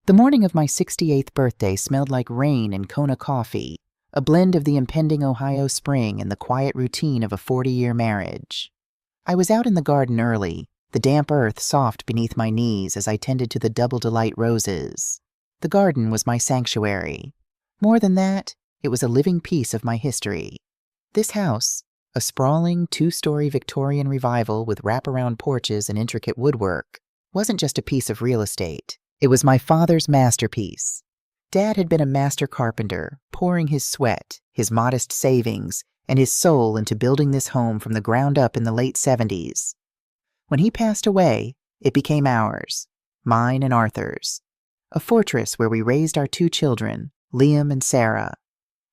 The morning of my 68th birthday smelled like rain and Kona coffee, a blend of the impending Ohio spring and the quiet routine of a 40-year marriage. I was out in the garden early, the damp earth soft beneath my knees as I tended to the double delight roses. The garden was my sanctuary. More than that, it was a living piece of my history. This house, a sprawling two-story Victorian revival with wraparound porches and intricate woodwork, wasn't just a piece of real estate. It was my father's masterpiece. Dad had been a master carpenter, pouring his sweat, his modest savings, and his soul into building this home from the ground up in the late 70s. When he passed away, it became ours, mine and Arthur's. A fortress where we raised our two children, Liam and Sarah.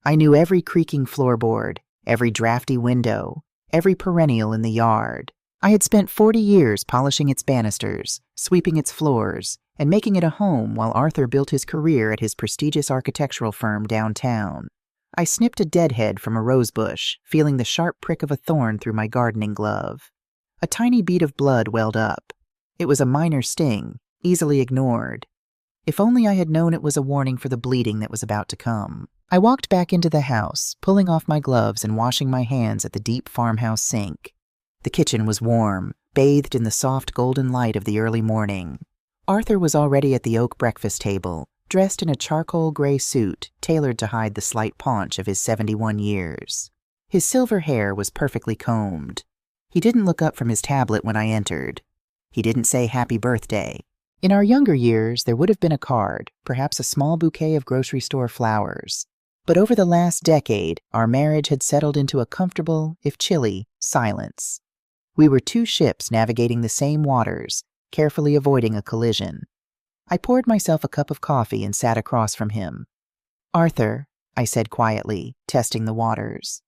I knew every creaking floorboard, every drafty window, every perennial in the yard. I had spent 40 years polishing its banisters, sweeping its floors, and making it a home while Arthur built his career at his prestigious architectural firm downtown. I snipped a deadhead from a rosebush, feeling the sharp prick of a thorn through my gardening glove. A tiny bead of blood welled up. It was a minor sting, easily ignored. If only I had known it was a warning for the bleeding that was about to come. I walked back into the house, pulling off my gloves and washing my hands at the deep farmhouse sink. The kitchen was warm, bathed in the soft golden light of the early morning. Arthur was already at the oak breakfast table, dressed in a charcoal gray suit tailored to hide the slight paunch of his 71 years. His silver hair was perfectly combed. He didn't look up from his tablet when I entered. He didn't say happy birthday. In our younger years, there would have been a card, perhaps a small bouquet of grocery store flowers. But over the last decade, our marriage had settled into a comfortable, if chilly, silence. We were two ships navigating the same waters, carefully avoiding a collision. I poured myself a cup of coffee and sat across from him. "Arthur," I said quietly, testing the waters.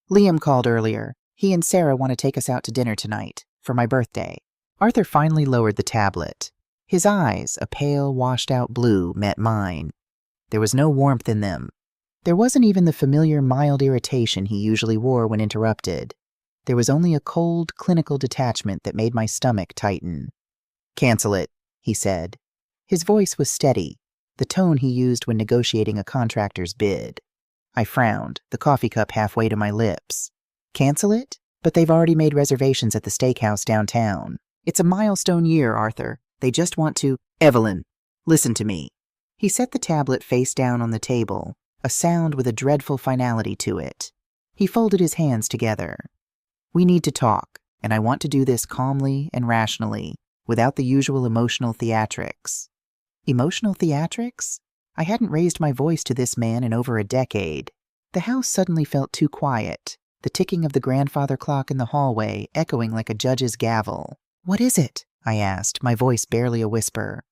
"Liam called earlier. He and Sarah want to take us out to dinner tonight, for my birthday." Arthur finally lowered the tablet. His eyes, a pale, washed-out blue, met mine. There was no warmth in them. There wasn't even the familiar mild irritation he usually wore when interrupted. There was only a cold, clinical detachment that made my stomach tighten. "Cancel it," he said. His voice was steady, the tone he used when negotiating a contractor's bid. I frowned, the coffee cup halfway to my lips. "Cancel it? But they've already made reservations at the steakhouse downtown. It's a milestone year, Arthur. They just want to—" "Evelyn, listen to me." He set the tablet face down on the table, a sound with a dreadful finality to it. He folded his hands together. "We need to talk, and I want to do this calmly and rationally, without the usual emotional theatrics." Emotional theatrics? I hadn't raised my voice to this man in over a decade. The house suddenly felt too quiet, the ticking of the grandfather clock in the hallway echoing like a judge's gavel. "What is it?" I asked, my voice barely a whisper.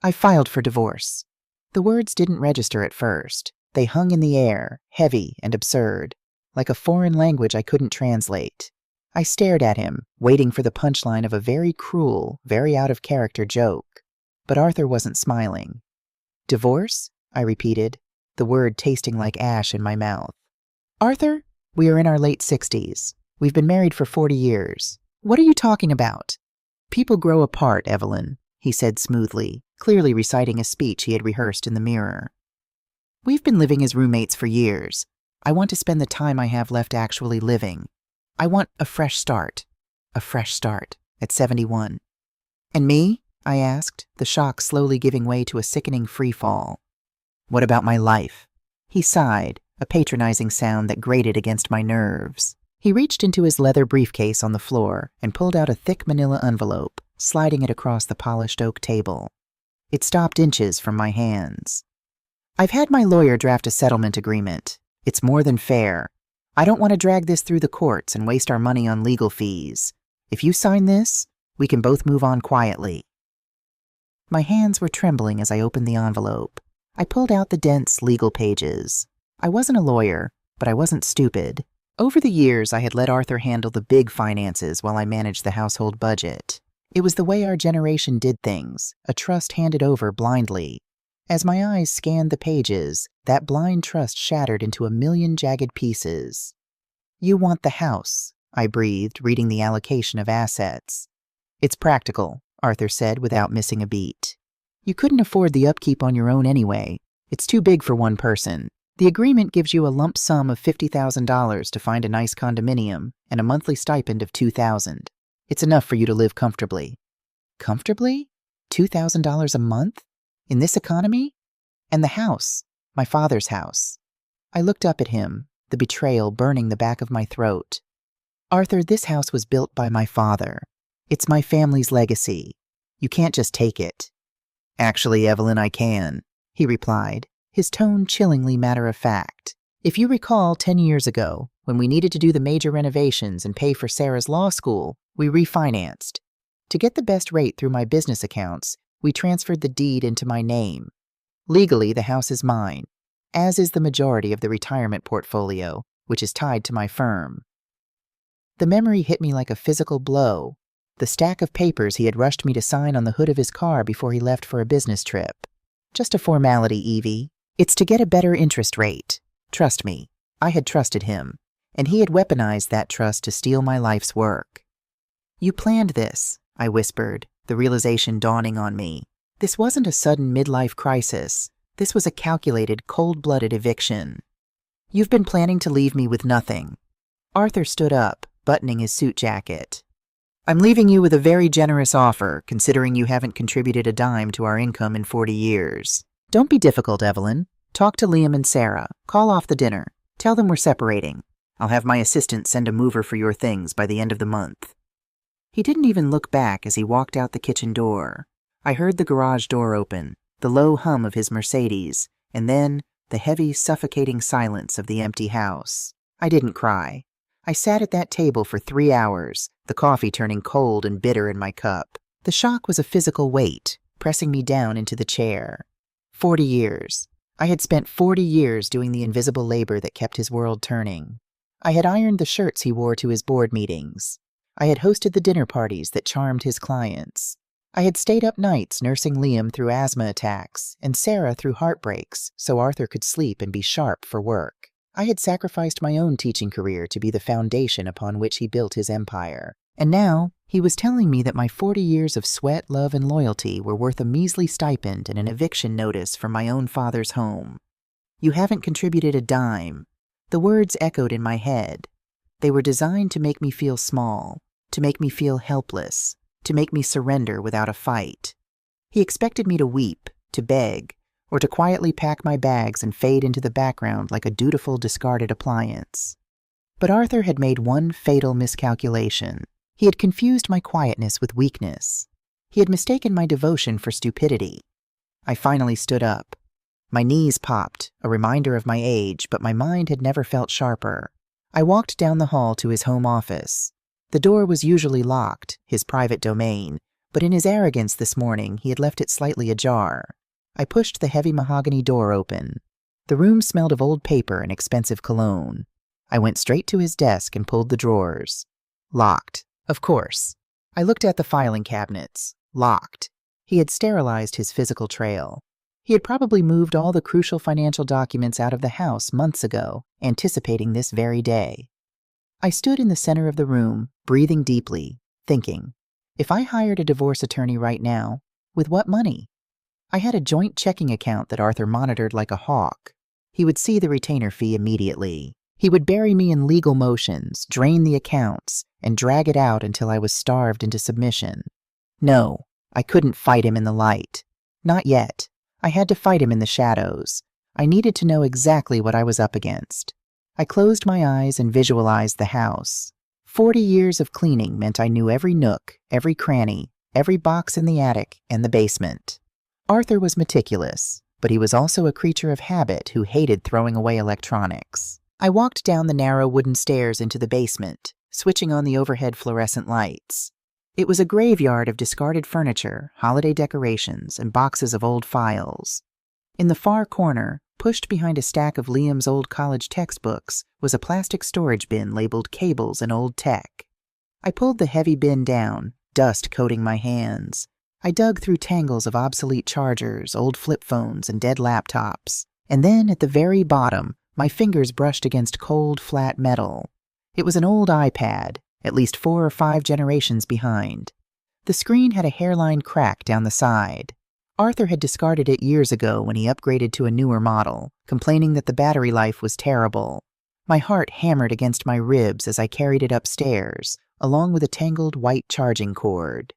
"I filed for divorce." The words didn't register at first. They hung in the air, heavy and absurd, like a foreign language I couldn't translate. I stared at him, waiting for the punchline of a very cruel, very out-of-character joke. But Arthur wasn't smiling. "Divorce?" I repeated, the word tasting like ash in my mouth. "Arthur, we are in our late 60s. We've been married for 40 years. What are you talking about?" "People grow apart, Evelyn," he said smoothly, clearly reciting a speech he had rehearsed in the mirror. "We've been living as roommates for years. I want to spend the time I have left actually living. I want a fresh start. A fresh start at 71. "And me?" I asked, the shock slowly giving way to a sickening freefall. "What about my life?" He sighed, a patronizing sound that grated against my nerves. He reached into his leather briefcase on the floor and pulled out a thick manila envelope, sliding it across the polished oak table. It stopped inches from my hands. "I've had my lawyer draft a settlement agreement. It's more than fair. I don't want to drag this through the courts and waste our money on legal fees. If you sign this, we can both move on quietly." My hands were trembling as I opened the envelope. I pulled out the dense legal pages. I wasn't a lawyer, but I wasn't stupid. Over the years, I had let Arthur handle the big finances while I managed the household budget. It was the way our generation did things, a trust handed over blindly. As my eyes scanned the pages, that blind trust shattered into a million jagged pieces. "You want the house," I breathed, reading the allocation of assets. "It's practical," Arthur said without missing a beat. You couldn't afford the upkeep on your own anyway. It's too big for one person. The agreement gives you a lump sum of $50,000 to find a nice condominium and a monthly stipend of $2,000. It's enough for you to live comfortably. Comfortably? $2,000 a month? In this economy? And the house, my father's house. I looked up at him, the betrayal burning the back of my throat. Arthur, this house was built by my father. It's my family's legacy. You can't just take it. Actually, Evelyn, I can, he replied, his tone chillingly matter-of-fact. If you recall, 10 years ago, when we needed to do the major renovations and pay for Sarah's law school, we refinanced. To get the best rate through my business accounts, we transferred the deed into my name. Legally, the house is mine, as is the majority of the retirement portfolio, which is tied to my firm. The memory hit me like a physical blow. The stack of papers he had rushed me to sign on the hood of his car before he left for a business trip. Just a formality, Evie. It's to get a better interest rate. Trust me, I had trusted him, and he had weaponized that trust to steal my life's work. You planned this, I whispered, the realization dawning on me. This wasn't a sudden midlife crisis. This was a calculated, cold-blooded eviction. You've been planning to leave me with nothing. Arthur stood up, buttoning his suit jacket. I'm leaving you with a very generous offer, considering you haven't contributed a dime to our income in 40 years. Don't be difficult, Evelyn. Talk to Liam and Sarah. Call off the dinner. Tell them we're separating. I'll have my assistant send a mover for your things by the end of the month. He didn't even look back as he walked out the kitchen door. I heard the garage door open, the low hum of his Mercedes, and then the heavy, suffocating silence of the empty house. I didn't cry. I sat at that table for 3 hours, the coffee turning cold and bitter in my cup. The shock was a physical weight, pressing me down into the chair. 40 years. I had spent 40 years doing the invisible labor that kept his world turning. I had ironed the shirts he wore to his board meetings. I had hosted the dinner parties that charmed his clients. I had stayed up nights nursing Liam through asthma attacks and Sarah through heartbreaks so Arthur could sleep and be sharp for work. I had sacrificed my own teaching career to be the foundation upon which he built his empire. And now, he was telling me that my 40 years of sweat, love, and loyalty were worth a measly stipend and an eviction notice from my own father's home. You haven't contributed a dime. The words echoed in my head. They were designed to make me feel small, to make me feel helpless, to make me surrender without a fight. He expected me to weep, to beg, or to quietly pack my bags and fade into the background like a dutiful discarded appliance. But Arthur had made one fatal miscalculation. He had confused my quietness with weakness. He had mistaken my devotion for stupidity. I finally stood up. My knees popped, a reminder of my age, but my mind had never felt sharper. I walked down the hall to his home office. The door was usually locked, his private domain, but in his arrogance this morning he had left it slightly ajar. I pushed the heavy mahogany door open. The room smelled of old paper and expensive cologne. I went straight to his desk and pulled the drawers. Locked, of course. I looked at the filing cabinets. Locked. He had sterilized his physical trail. He had probably moved all the crucial financial documents out of the house months ago, anticipating this very day. I stood in the center of the room, breathing deeply, thinking, if I hired a divorce attorney right now, with what money? I had a joint checking account that Arthur monitored like a hawk. He would see the retainer fee immediately. He would bury me in legal motions, drain the accounts, and drag it out until I was starved into submission. No, I couldn't fight him in the light. Not yet. I had to fight him in the shadows. I needed to know exactly what I was up against. I closed my eyes and visualized the house. 40 years of cleaning meant I knew every nook, every cranny, every box in the attic and the basement. Arthur was meticulous, but he was also a creature of habit who hated throwing away electronics. I walked down the narrow wooden stairs into the basement, switching on the overhead fluorescent lights. It was a graveyard of discarded furniture, holiday decorations, and boxes of old files. In the far corner, pushed behind a stack of Liam's old college textbooks, was a plastic storage bin labeled Cables and Old Tech. I pulled the heavy bin down, dust coating my hands. I dug through tangles of obsolete chargers, old flip phones, and dead laptops. And then, at the very bottom, my fingers brushed against cold, flat metal. It was an old iPad, at least 4 or 5 generations behind. The screen had a hairline crack down the side. Arthur had discarded it years ago when he upgraded to a newer model, complaining that the battery life was terrible. My heart hammered against my ribs as I carried it upstairs, along with a tangled white charging cord.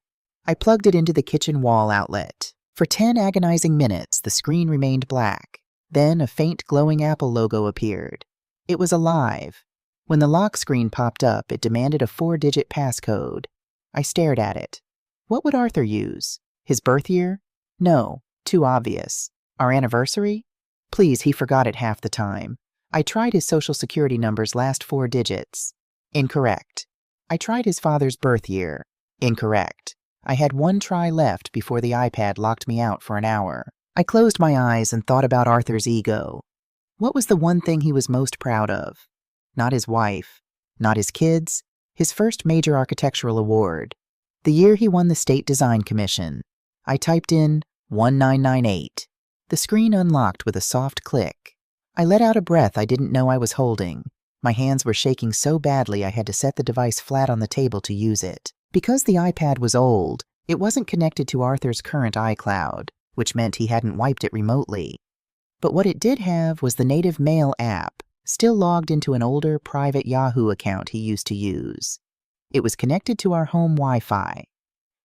I plugged it into the kitchen wall outlet. For 10 agonizing minutes, the screen remained black. Then a faint glowing Apple logo appeared. It was alive. When the lock screen popped up, it demanded a 4-digit passcode. I stared at it. What would Arthur use? His birth year? No, too obvious. Our anniversary? Please, he forgot it half the time. I tried his social security number's last 4 digits. Incorrect. I tried his father's birth year. Incorrect. I had one try left before the iPad locked me out for an hour. I closed my eyes and thought about Arthur's ego. What was the one thing he was most proud of? Not his wife, not his kids, his first major architectural award. The year he won the State Design Commission. I typed in 1998. The screen unlocked with a soft click. I let out a breath I didn't know I was holding. My hands were shaking so badly I had to set the device flat on the table to use it. Because the iPad was old, it wasn't connected to Arthur's current iCloud, which meant he hadn't wiped it remotely. But what it did have was the native Mail app, still logged into an older private Yahoo account he used to use. It was connected to our home Wi-Fi.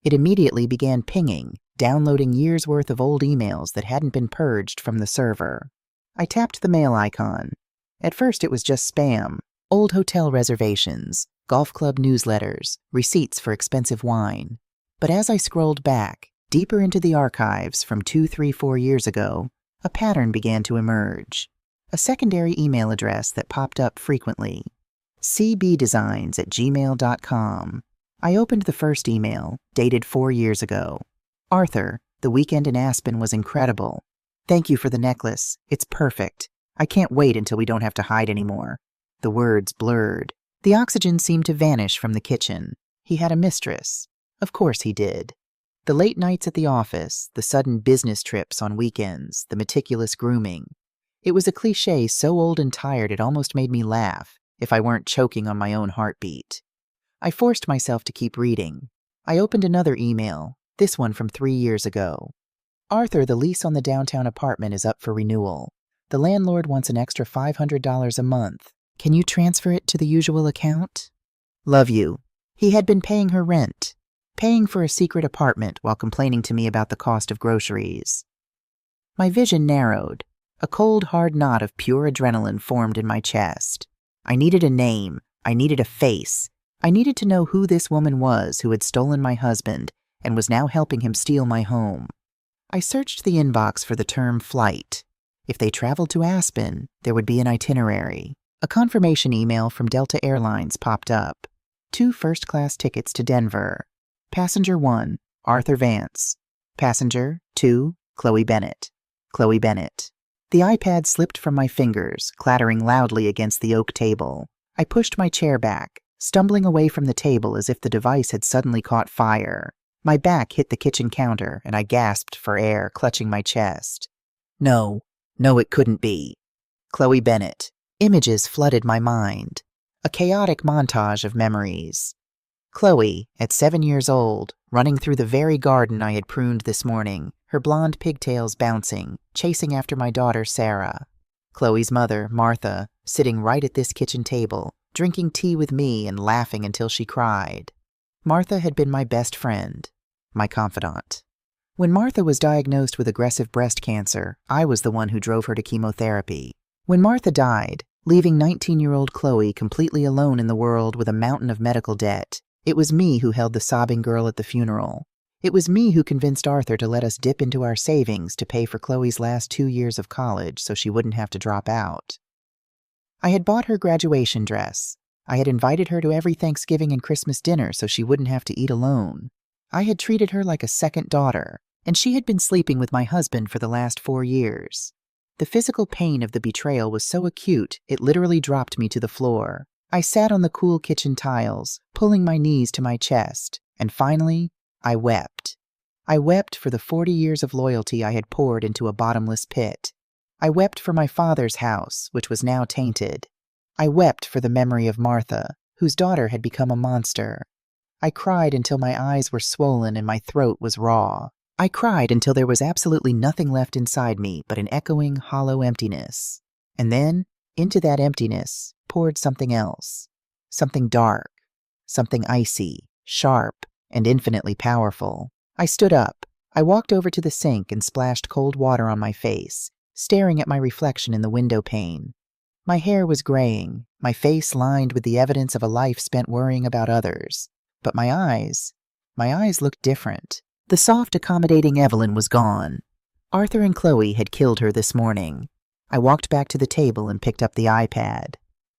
It immediately began pinging, downloading years' worth of old emails that hadn't been purged from the server. I tapped the mail icon. At first it was just spam, old hotel reservations, golf club newsletters, receipts for expensive wine. But as I scrolled back, deeper into the archives from 2, 3, 4 years ago, a pattern began to emerge. A secondary email address that popped up frequently. cbdesigns@gmail.com. I opened the first email, dated 4 years ago. Arthur, the weekend in Aspen was incredible. Thank you for the necklace. It's perfect. I can't wait until we don't have to hide anymore. The words blurred. The oxygen seemed to vanish from the kitchen. He had a mistress. Of course he did. The late nights at the office, the sudden business trips on weekends, the meticulous grooming. It was a cliché so old and tired it almost made me laugh, if I weren't choking on my own heartbeat. I forced myself to keep reading. I opened another email, this one from 3 years ago. Arthur, the lease on the downtown apartment is up for renewal. The landlord wants an extra $500 a month. Can you transfer it to the usual account? Love you. He had been paying her rent, paying for a secret apartment while complaining to me about the cost of groceries. My vision narrowed. A cold, hard knot of pure adrenaline formed in my chest. I needed a name. I needed a face. I needed to know who this woman was who had stolen my husband and was now helping him steal my home. I searched the inbox for the term flight. If they traveled to Aspen, there would be an itinerary. A confirmation email from Delta Airlines popped up. 2 first-class tickets to Denver. Passenger 1, Arthur Vance. Passenger 2, Chloe Bennett. Chloe Bennett. The iPad slipped from my fingers, clattering loudly against the oak table. I pushed my chair back, stumbling away from the table as if the device had suddenly caught fire. My back hit the kitchen counter, and I gasped for air, clutching my chest. No, it couldn't be. Chloe Bennett. Images flooded my mind. A chaotic montage of memories. Chloe, at 7 years old, running through the very garden I had pruned this morning, her blonde pigtails bouncing, chasing after my daughter Sarah. Chloe's mother, Martha, sitting right at this kitchen table, drinking tea with me and laughing until she cried. Martha had been my best friend, my confidant. When Martha was diagnosed with aggressive breast cancer, I was the one who drove her to chemotherapy. When Martha died, leaving 19-year-old Chloe completely alone in the world with a mountain of medical debt, it was me who held the sobbing girl at the funeral. It was me who convinced Arthur to let us dip into our savings to pay for Chloe's last 2 years of college so she wouldn't have to drop out. I had bought her graduation dress. I had invited her to every Thanksgiving and Christmas dinner so she wouldn't have to eat alone. I had treated her like a second daughter, and she had been sleeping with my husband for the last 4 years. The physical pain of the betrayal was so acute, it literally dropped me to the floor. I sat on the cool kitchen tiles, pulling my knees to my chest, and finally, I wept. I wept for the 40 years of loyalty I had poured into a bottomless pit. I wept for my father's house, which was now tainted. I wept for the memory of Martha, whose daughter had become a monster. I cried until my eyes were swollen and my throat was raw. I cried until there was absolutely nothing left inside me but an echoing, hollow emptiness. And then, into that emptiness, poured something else. Something dark. Something icy, sharp, and infinitely powerful. I stood up. I walked over to the sink and splashed cold water on my face, staring at my reflection in the window pane. My hair was graying, my face lined with the evidence of a life spent worrying about others. But my eyes looked different. The soft, accommodating Evelyn was gone. Arthur and Chloe had killed her this morning. I walked back to the table and picked up the iPad.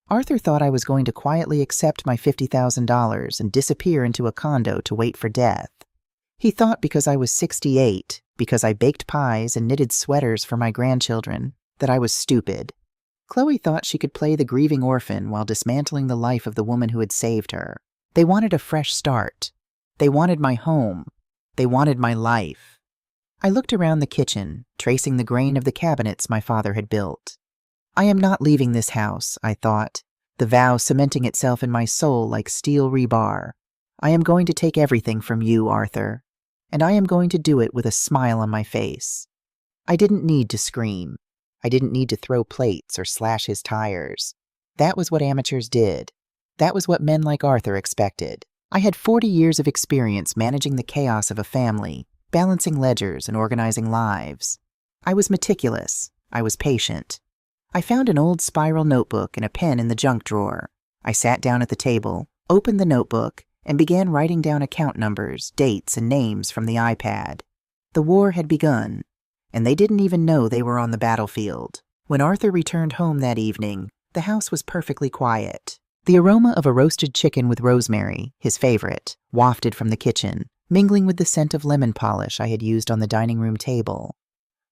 Arthur thought I was going to quietly accept my $50,000 and disappear into a condo to wait for death. He thought because I was 68, because I baked pies and knitted sweaters for my grandchildren, that I was stupid. Chloe thought she could play the grieving orphan while dismantling the life of the woman who had saved her. They wanted a fresh start. They wanted my home. They wanted my life. I looked around the kitchen, tracing the grain of the cabinets my father had built. I am not leaving this house, I thought, the vow cementing itself in my soul like steel rebar. I am going to take everything from you, Arthur, and I am going to do it with a smile on my face. I didn't need to scream. I didn't need to throw plates or slash his tires. That was what amateurs did. That was what men like Arthur expected. I had 40 years of experience managing the chaos of a family, balancing ledgers and organizing lives. I was meticulous. I was patient. I found an old spiral notebook and a pen in the junk drawer. I sat down at the table, opened the notebook, and began writing down account numbers, dates, and names from the iPad. The war had begun, and they didn't even know they were on the battlefield. When Arthur returned home that evening, the house was perfectly quiet. The aroma of a roasted chicken with rosemary, his favorite, wafted from the kitchen, mingling with the scent of lemon polish I had used on the dining room table.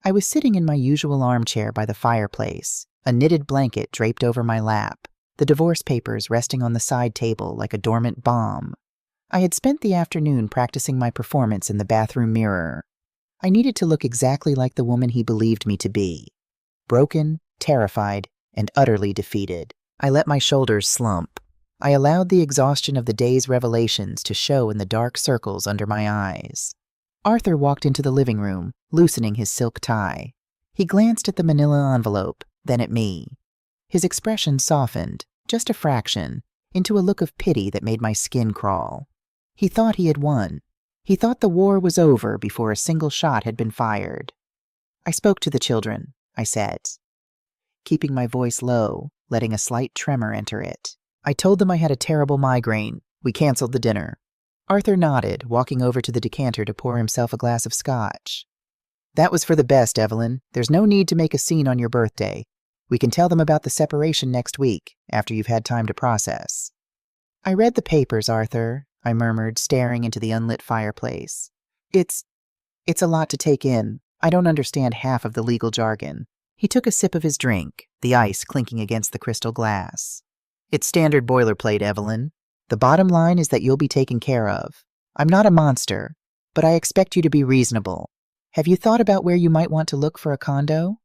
I was sitting in my usual armchair by the fireplace, a knitted blanket draped over my lap, the divorce papers resting on the side table like a dormant bomb. I had spent the afternoon practicing my performance in the bathroom mirror. I needed to look exactly like the woman he believed me to be. Broken, terrified, and utterly defeated. I let my shoulders slump. I allowed the exhaustion of the day's revelations to show in the dark circles under my eyes. Arthur walked into the living room, loosening his silk tie. He glanced at the manila envelope, then at me. His expression softened, just a fraction, into a look of pity that made my skin crawl. He thought he had won. He thought the war was over before a single shot had been fired. I spoke to the children, I said, keeping my voice low, letting a slight tremor enter it. I told them I had a terrible migraine. We canceled the dinner. Arthur nodded, walking over to the decanter to pour himself a glass of scotch. That was for the best, Evelyn. There's no need to make a scene on your birthday. We can tell them about the separation next week, after you've had time to process. I read the papers, Arthur, I murmured, staring into the unlit fireplace. It's a lot to take in. I don't understand half of the legal jargon. He took a sip of his drink, the ice clinking against the crystal glass. It's standard boilerplate, Evelyn. The bottom line is that you'll be taken care of. I'm not a monster, but I expect you to be reasonable. Have you thought about where you might want to look for a condo?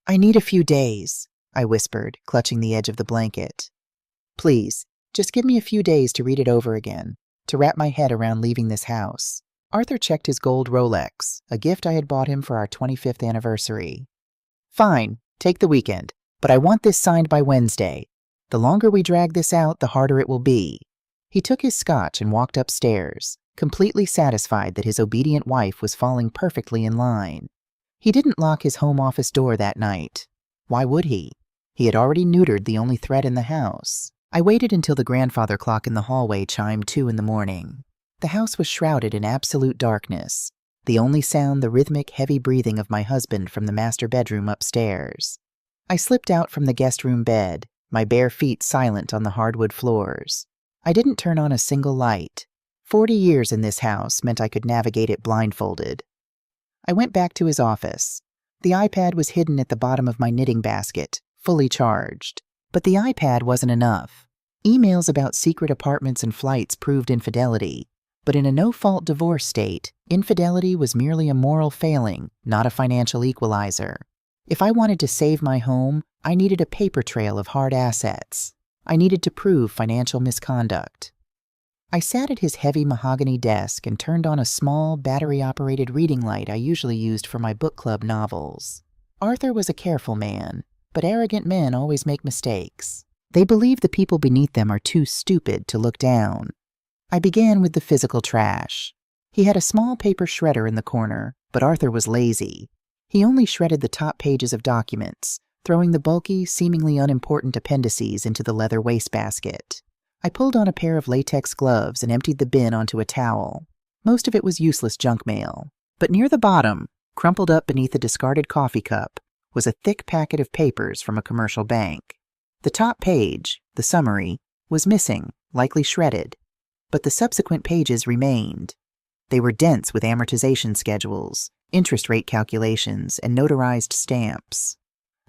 I need a few days, I whispered, clutching the edge of the blanket. Please, just give me a few days to read it over again, to wrap my head around leaving this house. Arthur checked his gold Rolex, a gift I had bought him for our 25th anniversary. Fine, take the weekend, but I want this signed by Wednesday. The longer we drag this out, the harder it will be. He took his scotch and walked upstairs, completely satisfied that his obedient wife was falling perfectly in line. He didn't lock his home office door that night. Why would he? He had already neutered the only threat in the house. I waited until the grandfather clock in the hallway chimed 2 in the morning. The house was shrouded in absolute darkness, the only sound the rhythmic, heavy breathing of my husband from the master bedroom upstairs. I slipped out from the guest room bed, my bare feet silent on the hardwood floors. I didn't turn on a single light. 40 years in this house meant I could navigate it blindfolded. I went back to his office. The iPad was hidden at the bottom of my knitting basket, fully charged. But the iPad wasn't enough. Emails about secret apartments and flights proved infidelity. But in a no-fault divorce state, infidelity was merely a moral failing, not a financial equalizer. If I wanted to save my home, I needed a paper trail of hard assets. I needed to prove financial misconduct. I sat at his heavy mahogany desk and turned on a small, battery-operated reading light I usually used for my book club novels. Arthur was a careful man, but arrogant men always make mistakes. They believe the people beneath them are too stupid to look down. I began with the physical trash. He had a small paper shredder in the corner, but Arthur was lazy. He only shredded the top pages of documents, throwing the bulky, seemingly unimportant appendices into the leather wastebasket. I pulled on a pair of latex gloves and emptied the bin onto a towel. Most of it was useless junk mail, but near the bottom, crumpled up beneath a discarded coffee cup, was a thick packet of papers from a commercial bank. The top page, the summary, was missing, likely shredded, but the subsequent pages remained. They were dense with amortization schedules, interest rate calculations, and notarized stamps.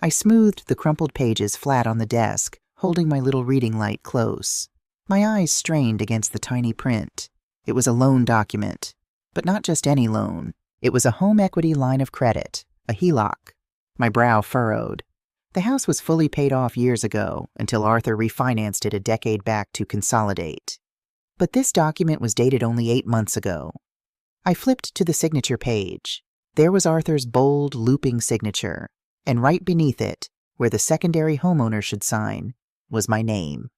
I smoothed the crumpled pages flat on the desk, holding my little reading light close. My eyes strained against the tiny print. It was a loan document, but not just any loan. It was a home equity line of credit, a HELOC. My brow furrowed. The house was fully paid off years ago, until Arthur refinanced it a decade back to consolidate. But this document was dated only 8 months ago. I flipped to the signature page. There was Arthur's bold, looping signature, and right beneath it, where the secondary homeowner should sign, was my name.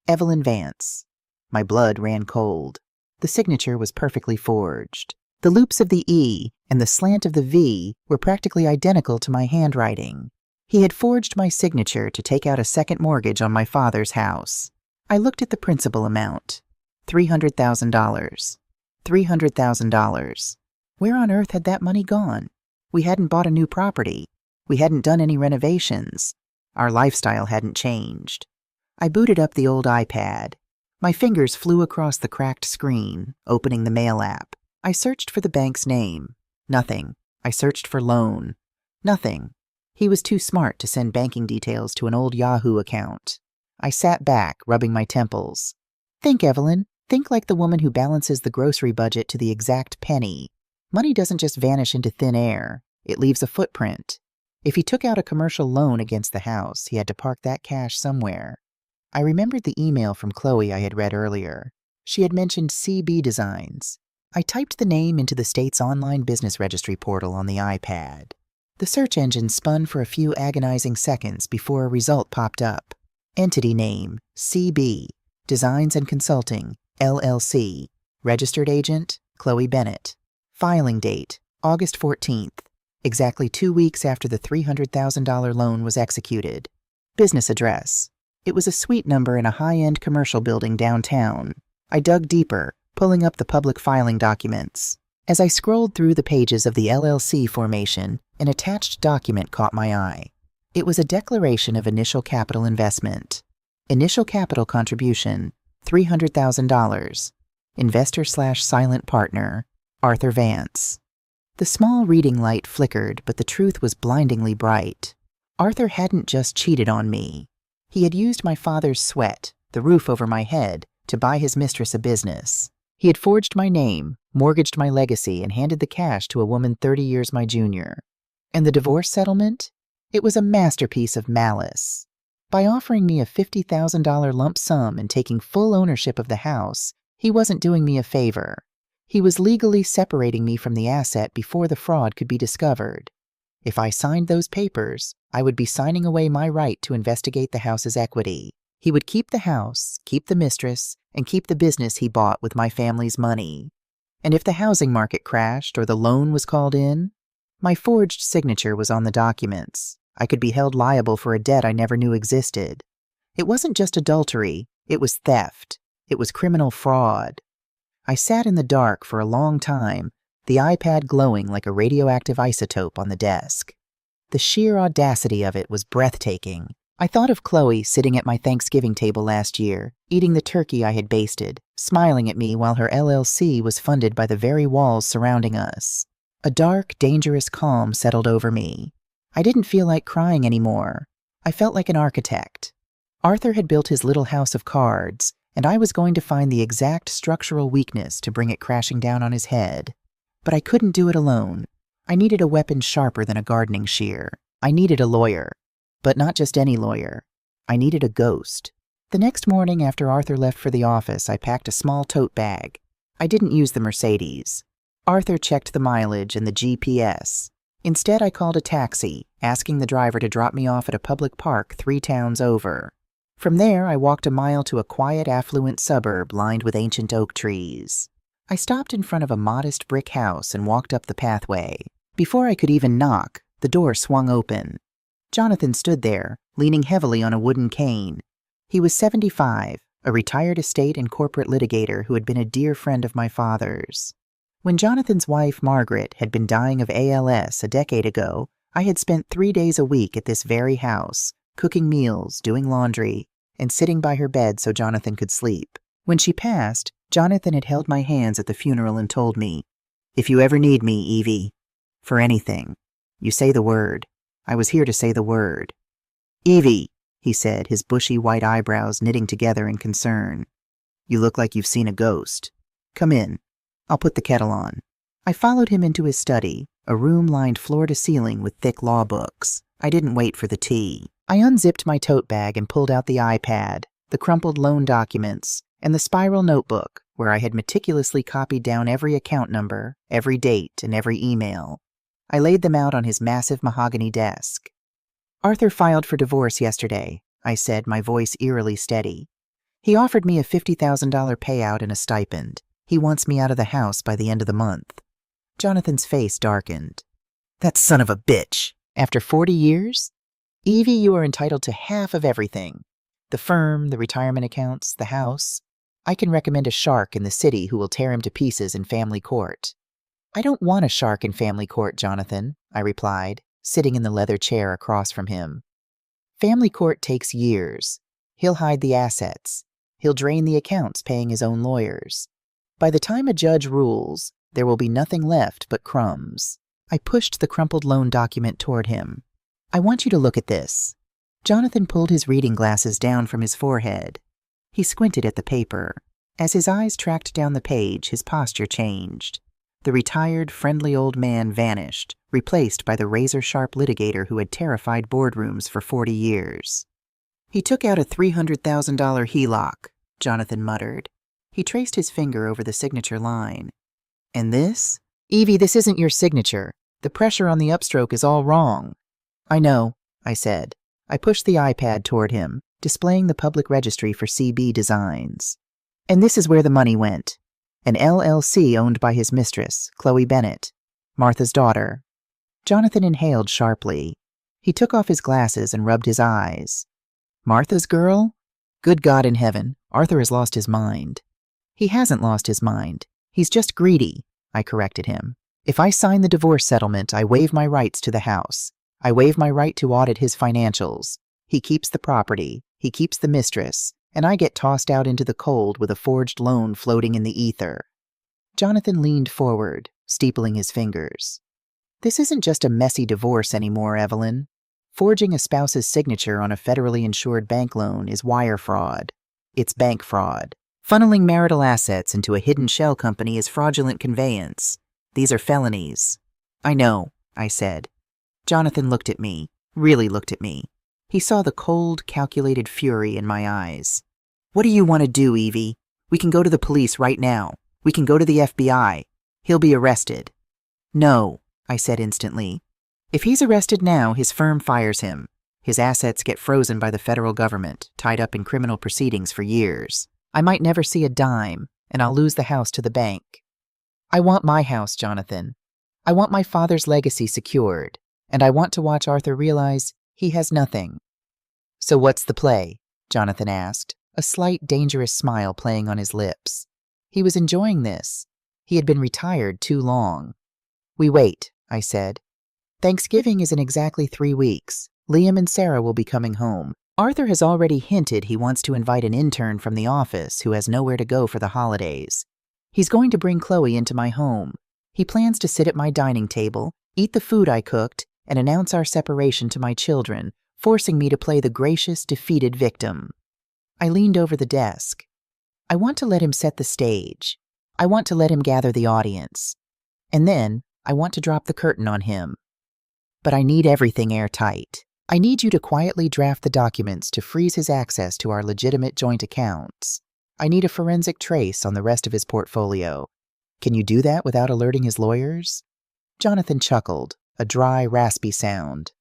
Evelyn Vance. My blood ran cold. The signature was perfectly forged. The loops of the E and the slant of the V were practically identical to my handwriting. He had forged my signature to take out a second mortgage on my father's house. I looked at the principal amount. $300,000. $300,000. Where on earth had that money gone? We hadn't bought a new property. We hadn't done any renovations. Our lifestyle hadn't changed. I booted up the old iPad. My fingers flew across the cracked screen, opening the mail app. I searched for the bank's name. Nothing. I searched for loan. Nothing. He was too smart to send banking details to an old Yahoo account. I sat back, rubbing my temples. Think, Evelyn. Think like the woman who balances the grocery budget to the exact penny. Money doesn't just vanish into thin air. It leaves a footprint. If he took out a commercial loan against the house, he had to park that cash somewhere. I remembered the email from Chloe I had read earlier. She had mentioned CB Designs. I typed the name into the state's online business registry portal on the iPad. The search engine spun for a few agonizing seconds before a result popped up. Entity name, CB, Designs and Consulting, LLC. Registered agent, Chloe Bennett. Filing date, August 14th, exactly 2 weeks after the $300,000 loan was executed. Business address. It was a suite number in a high-end commercial building downtown. I dug deeper, pulling up the public filing documents. As I scrolled through the pages of the LLC formation, an attached document caught my eye. It was a declaration of initial capital investment. Initial capital contribution, $300,000. Investor/silent partner, Arthur Vance. The small reading light flickered, but the truth was blindingly bright. Arthur hadn't just cheated on me. He had used my father's sweat, the roof over my head, to buy his mistress a business. He had forged my name, mortgaged my legacy, and handed the cash to a woman 30 years my junior. And the divorce settlement? It was a masterpiece of malice. By offering me a $50,000 lump sum and taking full ownership of the house, he wasn't doing me a favor. He was legally separating me from the asset before the fraud could be discovered. If I signed those papers, I would be signing away my right to investigate the house's equity. He would keep the house, keep the mistress, and keep the business he bought with my family's money. And if the housing market crashed or the loan was called in, my forged signature was on the documents. I could be held liable for a debt I never knew existed. It wasn't just adultery, it was theft. It was criminal fraud. I sat in the dark for a long time, the iPad glowing like a radioactive isotope on the desk. The sheer audacity of it was breathtaking. I thought of Chloe sitting at my Thanksgiving table last year, eating the turkey I had basted, smiling at me while her LLC was funded by the very walls surrounding us. A dark, dangerous calm settled over me. I didn't feel like crying anymore. I felt like an architect. Arthur had built his little house of cards, and I was going to find the exact structural weakness to bring it crashing down on his head. But I couldn't do it alone. I needed a weapon sharper than a gardening shear. I needed a lawyer. But not just any lawyer. I needed a ghost. The next morning after Arthur left for the office, I packed a small tote bag. I didn't use the Mercedes. Arthur checked the mileage and the GPS. Instead, I called a taxi, asking the driver to drop me off at a public park 3 towns over. From there, I walked a mile to a quiet, affluent suburb lined with ancient oak trees. I stopped in front of a modest brick house and walked up the pathway. Before I could even knock, the door swung open. Jonathan stood there, leaning heavily on a wooden cane. He was 75, a retired estate and corporate litigator who had been a dear friend of my father's. When Jonathan's wife, Margaret, had been dying of ALS a decade ago, I had spent 3 days a week at this very house, cooking meals, doing laundry, and sitting by her bed so Jonathan could sleep. When she passed, Jonathan had held my hands at the funeral and told me, "If you ever need me, Evie, for anything, you say the word. I was here to say the word." "Evie," he said, his bushy white eyebrows knitting together in concern. "You look like you've seen a ghost. Come in. I'll put the kettle on." I followed him into his study, a room lined floor to ceiling with thick law books. I didn't wait for the tea. I unzipped my tote bag and pulled out the iPad, the crumpled loan documents, and the spiral notebook where I had meticulously copied down every account number, every date, and every email. I laid them out on his massive mahogany desk. "Arthur filed for divorce yesterday," I said, my voice eerily steady. "He offered me a $50,000 payout and a stipend. He wants me out of the house by the end of the month." Jonathan's face darkened. "That son of a bitch! After 40 years? Evie, you are entitled to half of everything. The firm, the retirement accounts, the house. I can recommend a shark in the city who will tear him to pieces in family court." "I don't want a shark in family court, Jonathan," I replied, sitting in the leather chair across from him. "Family court takes years. He'll hide the assets. He'll drain the accounts paying his own lawyers. By the time a judge rules, there will be nothing left but crumbs." I pushed the crumpled loan document toward him. "I want you to look at this." Jonathan pulled his reading glasses down from his forehead. He squinted at the paper. As his eyes tracked down the page, his posture changed. The retired, friendly old man vanished, replaced by the razor-sharp litigator who had terrified boardrooms for 40 years. "He took out a $300,000 HELOC, Jonathan muttered. He traced his finger over the signature line. "And this? Evie, this isn't your signature. The pressure on the upstroke is all wrong." "I know," I said. I pushed the iPad toward him, displaying the public registry for CB Designs. "And this is where the money went. An LLC owned by his mistress, Chloe Bennett, Martha's daughter." Jonathan inhaled sharply. He took off his glasses and rubbed his eyes. "Martha's girl? Good God in heaven, Arthur has lost his mind." "He hasn't lost his mind. He's just greedy," I corrected him. "If I sign the divorce settlement, I waive my rights to the house. I waive my right to audit his financials. He keeps the property, he keeps the mistress, and I get tossed out into the cold with a forged loan floating in the ether." Jonathan leaned forward, steepling his fingers. "This isn't just a messy divorce anymore, Evelyn. Forging a spouse's signature on a federally insured bank loan is wire fraud. It's bank fraud. Funneling marital assets into a hidden shell company is fraudulent conveyance. These are felonies." "I know," I said. Jonathan looked at me, really looked at me. He saw the cold, calculated fury in my eyes. "What do you want to do, Evie? We can go to the police right now. We can go to the FBI. He'll be arrested." "No," I said instantly. "If he's arrested now, his firm fires him. His assets get frozen by the federal government, tied up in criminal proceedings for years. I might never see a dime, and I'll lose the house to the bank. I want my house, Jonathan. I want my father's legacy secured, and I want to watch Arthur realize he has nothing." "So what's the play?" Jonathan asked, a slight, dangerous smile playing on his lips. He was enjoying this. He had been retired too long. "We wait," I said. "Thanksgiving is in exactly 3 weeks. Liam and Sarah will be coming home. Arthur has already hinted he wants to invite an intern from the office who has nowhere to go for the holidays. He's going to bring Chloe into my home. He plans to sit at my dining table, eat the food I cooked, and announce our separation to my children, forcing me to play the gracious, defeated victim." I leaned over the desk. I want to let him set the stage. I want to let him gather the audience. And then I want to drop the curtain on him. But I need everything airtight. I need you to quietly draft the documents to freeze his access to our legitimate joint accounts. I need a forensic trace on the rest of his portfolio. Can you do that without alerting his lawyers?" Jonathan chuckled, a dry, raspy sound.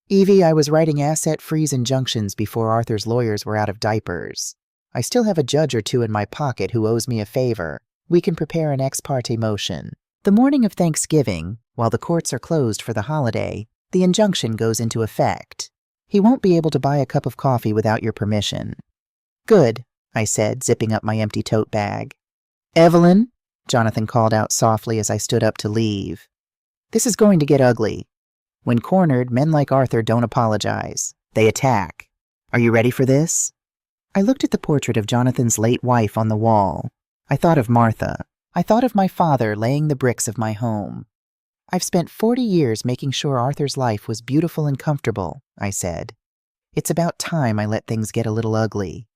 "Evie, I was writing asset freeze injunctions before Arthur's lawyers were out of diapers. I still have a judge or two in my pocket who owes me a favor. We can prepare an ex parte motion. The morning of Thanksgiving, while the courts are closed for the holiday, the injunction goes into effect. He won't be able to buy a cup of coffee without your permission." "Good," I said, zipping up my empty tote bag. "Evelyn," Jonathan called out softly as I stood up to leave. "This is going to get ugly. When cornered, men like Arthur don't apologize. They attack. Are you ready for this?" I looked at the portrait of Jonathan's late wife on the wall. I thought of Martha. I thought of my father laying the bricks of my home. "I've spent 40 years making sure Arthur's life was beautiful and comfortable," I said. "It's about time I let things get a little ugly."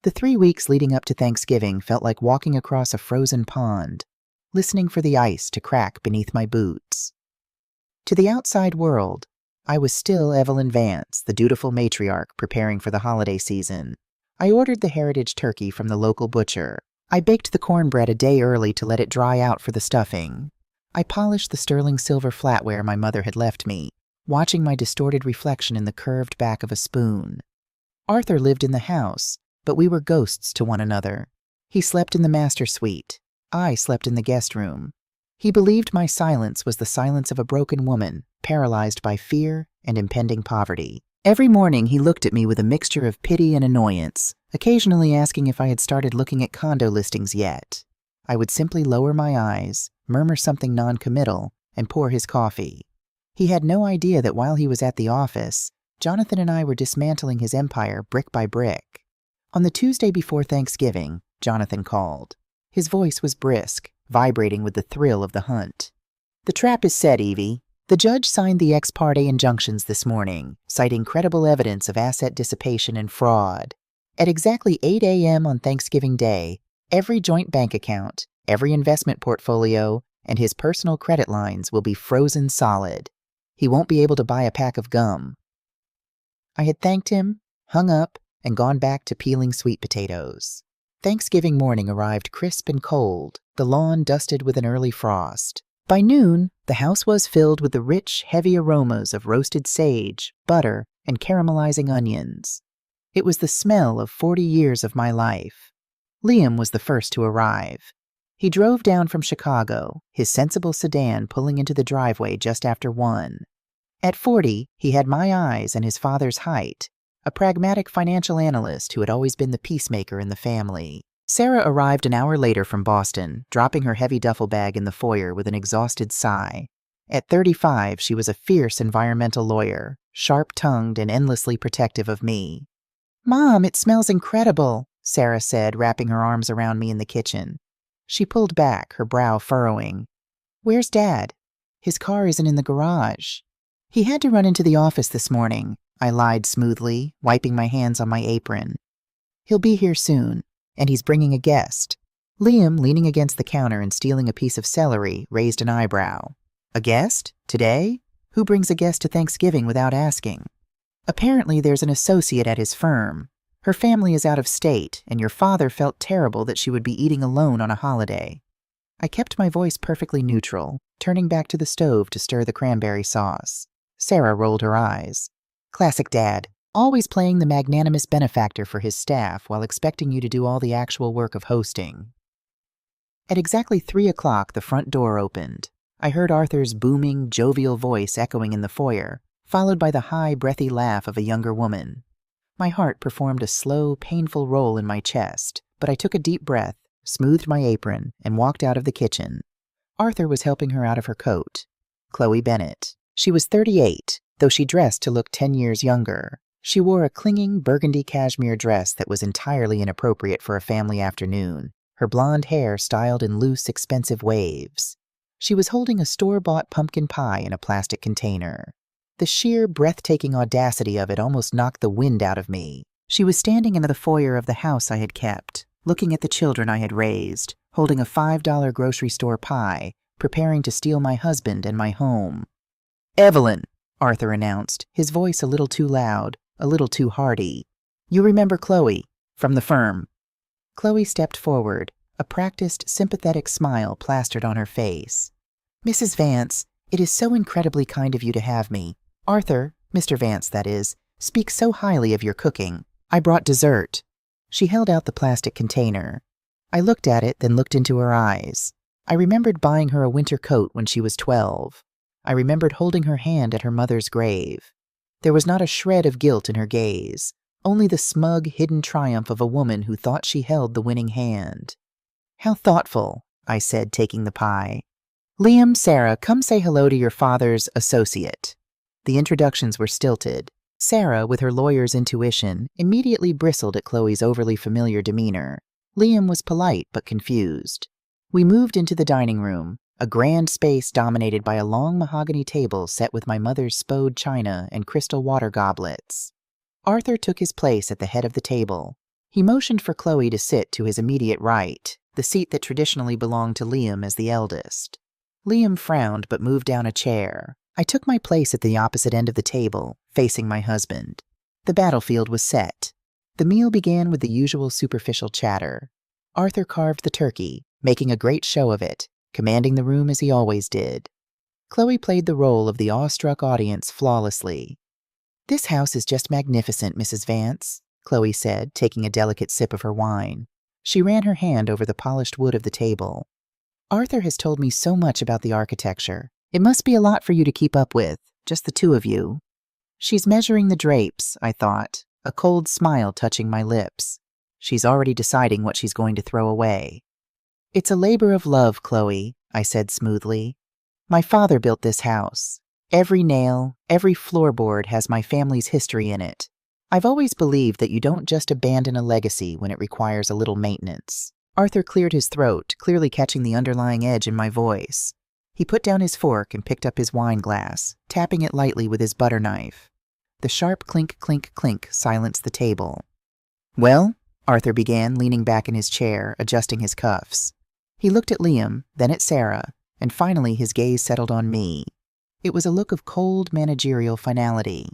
The 3 weeks leading up to Thanksgiving felt like walking across a frozen pond, listening for the ice to crack beneath my boots. To the outside world, I was still Evelyn Vance, the dutiful matriarch preparing for the holiday season. I ordered the heritage turkey from the local butcher. I baked the cornbread a day early to let it dry out for the stuffing. I polished the sterling silver flatware my mother had left me, watching my distorted reflection in the curved back of a spoon. Arthur lived in the house, but we were ghosts to one another. He slept in the master suite. I slept in the guest room. He believed my silence was the silence of a broken woman, paralyzed by fear and impending poverty. Every morning he looked at me with a mixture of pity and annoyance, occasionally asking if I had started looking at condo listings yet. I would simply lower my eyes, murmur something non-committal, and pour his coffee. He had no idea that while he was at the office, Jonathan and I were dismantling his empire brick by brick. On the Tuesday before Thanksgiving, Jonathan called. His voice was brisk, vibrating with the thrill of the hunt. "The trap is set, Evie. The judge signed the ex parte injunctions this morning, citing credible evidence of asset dissipation and fraud. At exactly 8 a.m. on Thanksgiving Day, every joint bank account, every investment portfolio, and his personal credit lines will be frozen solid. He won't be able to buy a pack of gum." I had thanked him, hung up, and gone back to peeling sweet potatoes. Thanksgiving morning arrived crisp and cold, the lawn dusted with an early frost. By noon, the house was filled with the rich, heavy aromas of roasted sage, butter, and caramelizing onions. It was the smell of 40 years of my life. Liam was the first to arrive. He drove down from Chicago, his sensible sedan pulling into the driveway just after 1. At 40, he had my eyes and his father's height, a pragmatic financial analyst who had always been the peacemaker in the family. Sarah arrived an hour later from Boston, dropping her heavy duffel bag in the foyer with an exhausted sigh. At 35, she was a fierce environmental lawyer, sharp-tongued and endlessly protective of me. "Mom, it smells incredible," Sarah said, wrapping her arms around me in the kitchen. She pulled back, her brow furrowing. "Where's Dad?" "His car isn't in the garage." "He had to run into the office this morning," I lied smoothly, wiping my hands on my apron. "He'll be here soon, and he's bringing a guest." Liam, leaning against the counter and stealing a piece of celery, raised an eyebrow. "A guest? Today? Who brings a guest to Thanksgiving without asking?" "Apparently there's an associate at his firm. Her family is out of state, and your father felt terrible that she would be eating alone on a holiday." I kept my voice perfectly neutral, turning back to the stove to stir the cranberry sauce. Sarah rolled her eyes. "Classic Dad, always playing the magnanimous benefactor for his staff while expecting you to do all the actual work of hosting." At exactly 3 o'clock, the front door opened. I heard Arthur's booming, jovial voice echoing in the foyer, followed by the high, breathy laugh of a younger woman. My heart performed a slow, painful roll in my chest, but I took a deep breath, smoothed my apron, and walked out of the kitchen. Arthur was helping her out of her coat. Chloe Bennett. She was 38, though she dressed to look 10 years younger. She wore a clinging burgundy cashmere dress that was entirely inappropriate for a family afternoon, her blonde hair styled in loose, expensive waves. She was holding a store-bought pumpkin pie in a plastic container. The sheer, breathtaking audacity of it almost knocked the wind out of me. She was standing in the foyer of the house I had kept, looking at the children I had raised, holding a $5 grocery store pie, preparing to steal my husband and my home. "Evelyn!" Arthur announced, his voice a little too loud, a little too hearty. "You remember Chloe, from the firm." Chloe stepped forward, a practiced, sympathetic smile plastered on her face. "Mrs. Vance, it is so incredibly kind of you to have me. Arthur, Mr. Vance, that is, speaks so highly of your cooking. I brought dessert." She held out the plastic container. I looked at it, then looked into her eyes. I remembered buying her a winter coat when she was 12. I remembered holding her hand at her mother's grave. There was not a shred of guilt in her gaze, only the smug, hidden triumph of a woman who thought she held the winning hand. "How thoughtful," I said, taking the pie. "Liam, Sarah, come say hello to your father's associate." The introductions were stilted. Sarah, with her lawyer's intuition, immediately bristled at Chloe's overly familiar demeanor. Liam was polite but confused. We moved into the dining room, a grand space dominated by a long mahogany table set with my mother's spode china and crystal water goblets. Arthur took his place at the head of the table. He motioned for Chloe to sit to his immediate right, the seat that traditionally belonged to Liam as the eldest. Liam frowned but moved down a chair. I took my place at the opposite end of the table, facing my husband. The battlefield was set. The meal began with the usual superficial chatter. Arthur carved the turkey, making a great show of it, commanding the room as he always did. Chloe played the role of the awestruck audience flawlessly. "This house is just magnificent, Mrs. Vance," Chloe said, taking a delicate sip of her wine. She ran her hand over the polished wood of the table. "Arthur has told me so much about the architecture. It must be a lot for you to keep up with, just the two of you." She's measuring the drapes, I thought, a cold smile touching my lips. She's already deciding what she's going to throw away. "It's a labor of love, Chloe," I said smoothly. "My father built this house. Every nail, every floorboard has my family's history in it. I've always believed that you don't just abandon a legacy when it requires a little maintenance." Arthur cleared his throat, clearly catching the underlying edge in my voice. He put down his fork and picked up his wine glass, tapping it lightly with his butter knife. The sharp clink, clink, clink silenced the table. "Well," Arthur began, leaning back in his chair, adjusting his cuffs. He looked at Liam, then at Sarah, and finally his gaze settled on me. It was a look of cold managerial finality.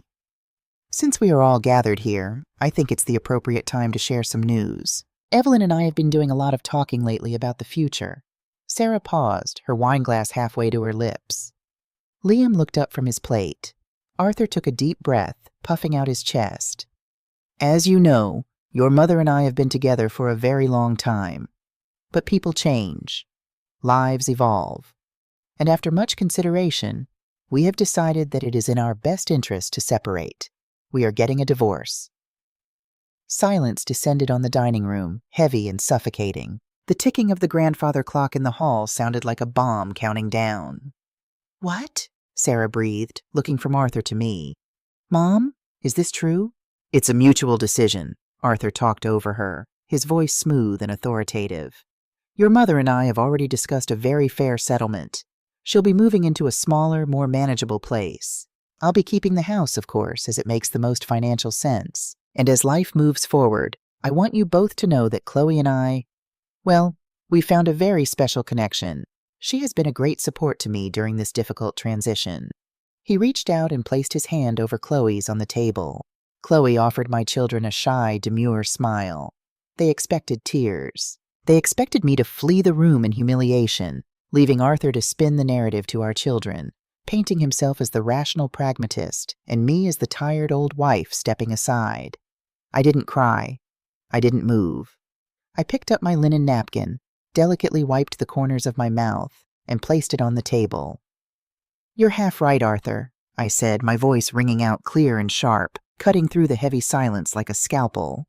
"Since we are all gathered here, I think it's the appropriate time to share some news. Evelyn and I have been doing a lot of talking lately about the future." Sarah paused, her wineglass halfway to her lips. Liam looked up from his plate. Arthur took a deep breath, puffing out his chest. "As you know, your mother and I have been together for a very long time. But people change. Lives evolve. And after much consideration, we have decided that it is in our best interest to separate. We are getting a divorce." Silence descended on the dining room, heavy and suffocating. The ticking of the grandfather clock in the hall sounded like a bomb counting down. "What?" Sarah breathed, looking from Arthur to me. "Mom, is this true?" "It's a mutual decision," Arthur talked over her, his voice smooth and authoritative. "Your mother and I have already discussed a very fair settlement. She'll be moving into a smaller, more manageable place. I'll be keeping the house, of course, as it makes the most financial sense. And as life moves forward, I want you both to know that Chloe and I, well, we found a very special connection. She has been a great support to me during this difficult transition." He reached out and placed his hand over Chloe's on the table. Chloe offered my children a shy, demure smile. They expected tears. They expected me to flee the room in humiliation, leaving Arthur to spin the narrative to our children, painting himself as the rational pragmatist and me as the tired old wife stepping aside. I didn't cry. I didn't move. I picked up my linen napkin, delicately wiped the corners of my mouth, and placed it on the table. "You're half right, Arthur," I said, my voice ringing out clear and sharp, cutting through the heavy silence like a scalpel.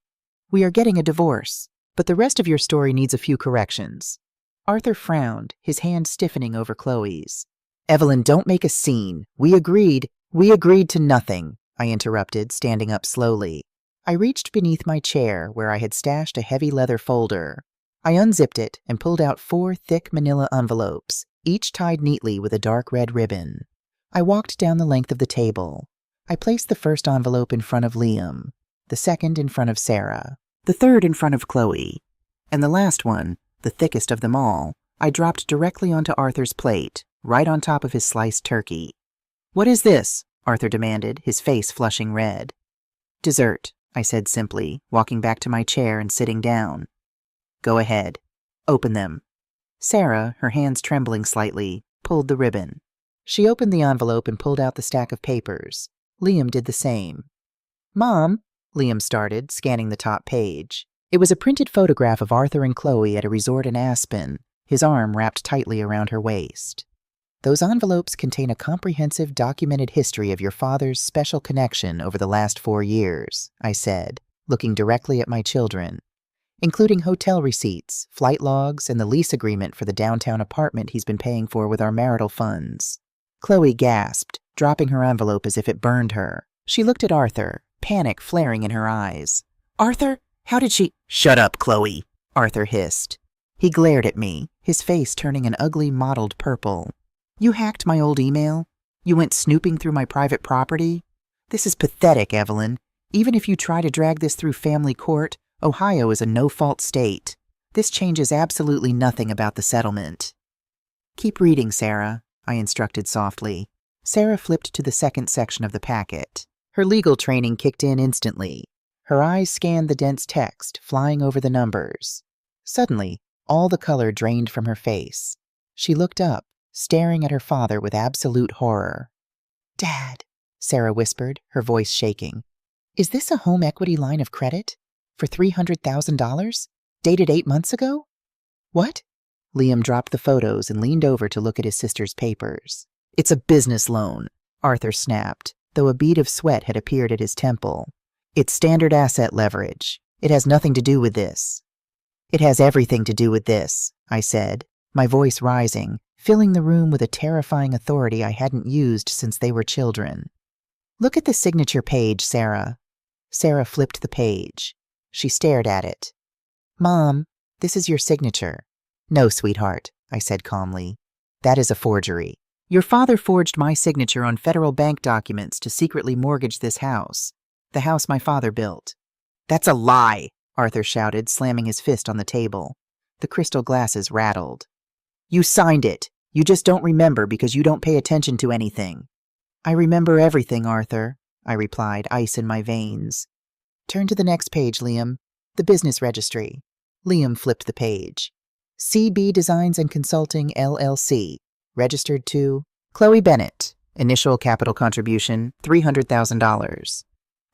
"We are getting a divorce, but the rest of your story needs a few corrections." Arthur frowned, his hand stiffening over Chloe's. "Evelyn, don't make a scene. We agreed to nothing," I interrupted, standing up slowly. I reached beneath my chair where I had stashed a heavy leather folder. I unzipped it and pulled out 4 thick manila envelopes, each tied neatly with a dark red ribbon. I walked down the length of the table. I placed the first envelope in front of Liam, the second in front of Sarah, the third in front of Chloe, and the last one, the thickest of them all, I dropped directly onto Arthur's plate, right on top of his sliced turkey. "What is this?" Arthur demanded, his face flushing red. Dessert, I said simply, walking back to my chair and sitting down. Go ahead. Open them. Sarah, her hands trembling slightly, pulled the ribbon. She opened the envelope and pulled out the stack of papers. Liam did the same. Mom, Liam started, scanning the top page. It was a printed photograph of Arthur and Chloe at a resort in Aspen, his arm wrapped tightly around her waist. Those envelopes contain a comprehensive documented history of your father's special connection over the last 4 years, I said, looking directly at my children, including hotel receipts, flight logs, and the lease agreement for the downtown apartment he's been paying for with our marital funds. Chloe gasped, dropping her envelope as if it burned her. She looked at Arthur, panic flaring in her eyes. Arthur, how did she— Shut up, Chloe, Arthur hissed. He glared at me, his face turning an ugly mottled purple. You hacked my old email? You went snooping through my private property? This is pathetic, Evelyn. Even if you try to drag this through family court, Ohio is a no-fault state. This changes absolutely nothing about the settlement. Keep reading, Sarah, I instructed softly. Sarah flipped to the second section of the packet. Her legal training kicked in instantly. Her eyes scanned the dense text, flying over the numbers. Suddenly, all the color drained from her face. She looked up, staring at her father with absolute horror. Dad, Sarah whispered, her voice shaking. Is this a home equity line of credit? For $300,000? Dated 8 months ago? What? Liam dropped the photos and leaned over to look at his sister's papers. It's a business loan, Arthur snapped, though a bead of sweat had appeared at his temple. It's standard asset leverage. It has nothing to do with this. It has everything to do with this, I said, my voice rising, filling the room with a terrifying authority I hadn't used since they were children. Look at the signature page, Sarah. Sarah flipped the page. She stared at it. Mom, this is your signature. No, sweetheart, I said calmly. That is a forgery. Your father forged my signature on federal bank documents to secretly mortgage this house, the house my father built. That's a lie, Arthur shouted, slamming his fist on the table. The crystal glasses rattled. You signed it. You just don't remember because you don't pay attention to anything. I remember everything, Arthur, I replied, ice in my veins. Turn to the next page, Liam. The business registry. Liam flipped the page. CB Designs and Consulting, LLC. Registered to Chloe Bennett. Initial capital contribution, $300,000.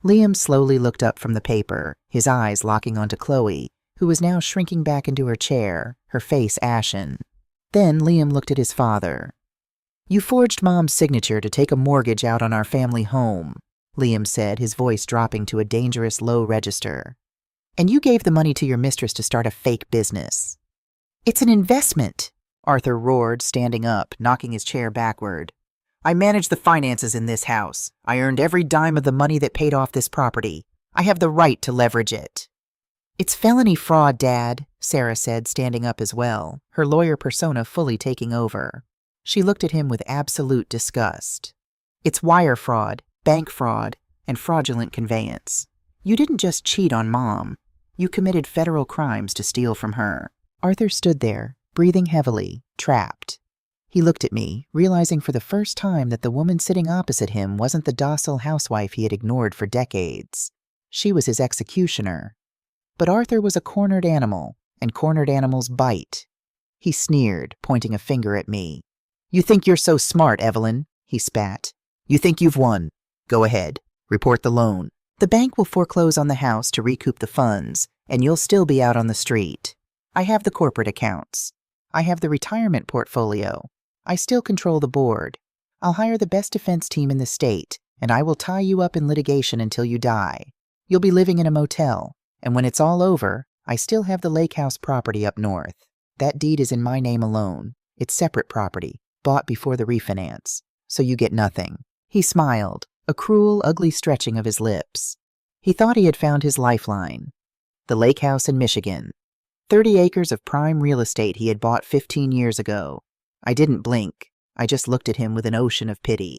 Liam slowly looked up from the paper, his eyes locking onto Chloe, who was now shrinking back into her chair, her face ashen. Then Liam looked at his father. You forged Mom's signature to take a mortgage out on our family home, Liam said, his voice dropping to a dangerous low register. And you gave the money to your mistress to start a fake business. It's an investment, Arthur roared, standing up, knocking his chair backward. I manage the finances in this house. I earned every dime of the money that paid off this property. I have the right to leverage it. It's felony fraud, Dad, Sarah said, standing up as well, her lawyer persona fully taking over. She looked at him with absolute disgust. It's wire fraud, bank fraud, and fraudulent conveyance. You didn't just cheat on Mom. You committed federal crimes to steal from her. Arthur stood there, breathing heavily, trapped. He looked at me, realizing for the first time that the woman sitting opposite him wasn't the docile housewife he had ignored for decades. She was his executioner. But Arthur was a cornered animal, and cornered animals bite. He sneered, pointing a finger at me. You think you're so smart, Evelyn, he spat. You think you've won. Go ahead. Report the loan. The bank will foreclose on the house to recoup the funds, and you'll still be out on the street. I have the corporate accounts. I have the retirement portfolio. I still control the board. I'll hire the best defense team in the state, and I will tie you up in litigation until you die. You'll be living in a motel, and when it's all over, I still have the lake house property up north. That deed is in my name alone. It's separate property, bought before the refinance, so you get nothing. He smiled, a cruel, ugly stretching of his lips. He thought he had found his lifeline. The lake house in Michigan. 30 acres of prime real estate he had bought 15 years ago. I didn't blink. I just looked at him with an ocean of pity.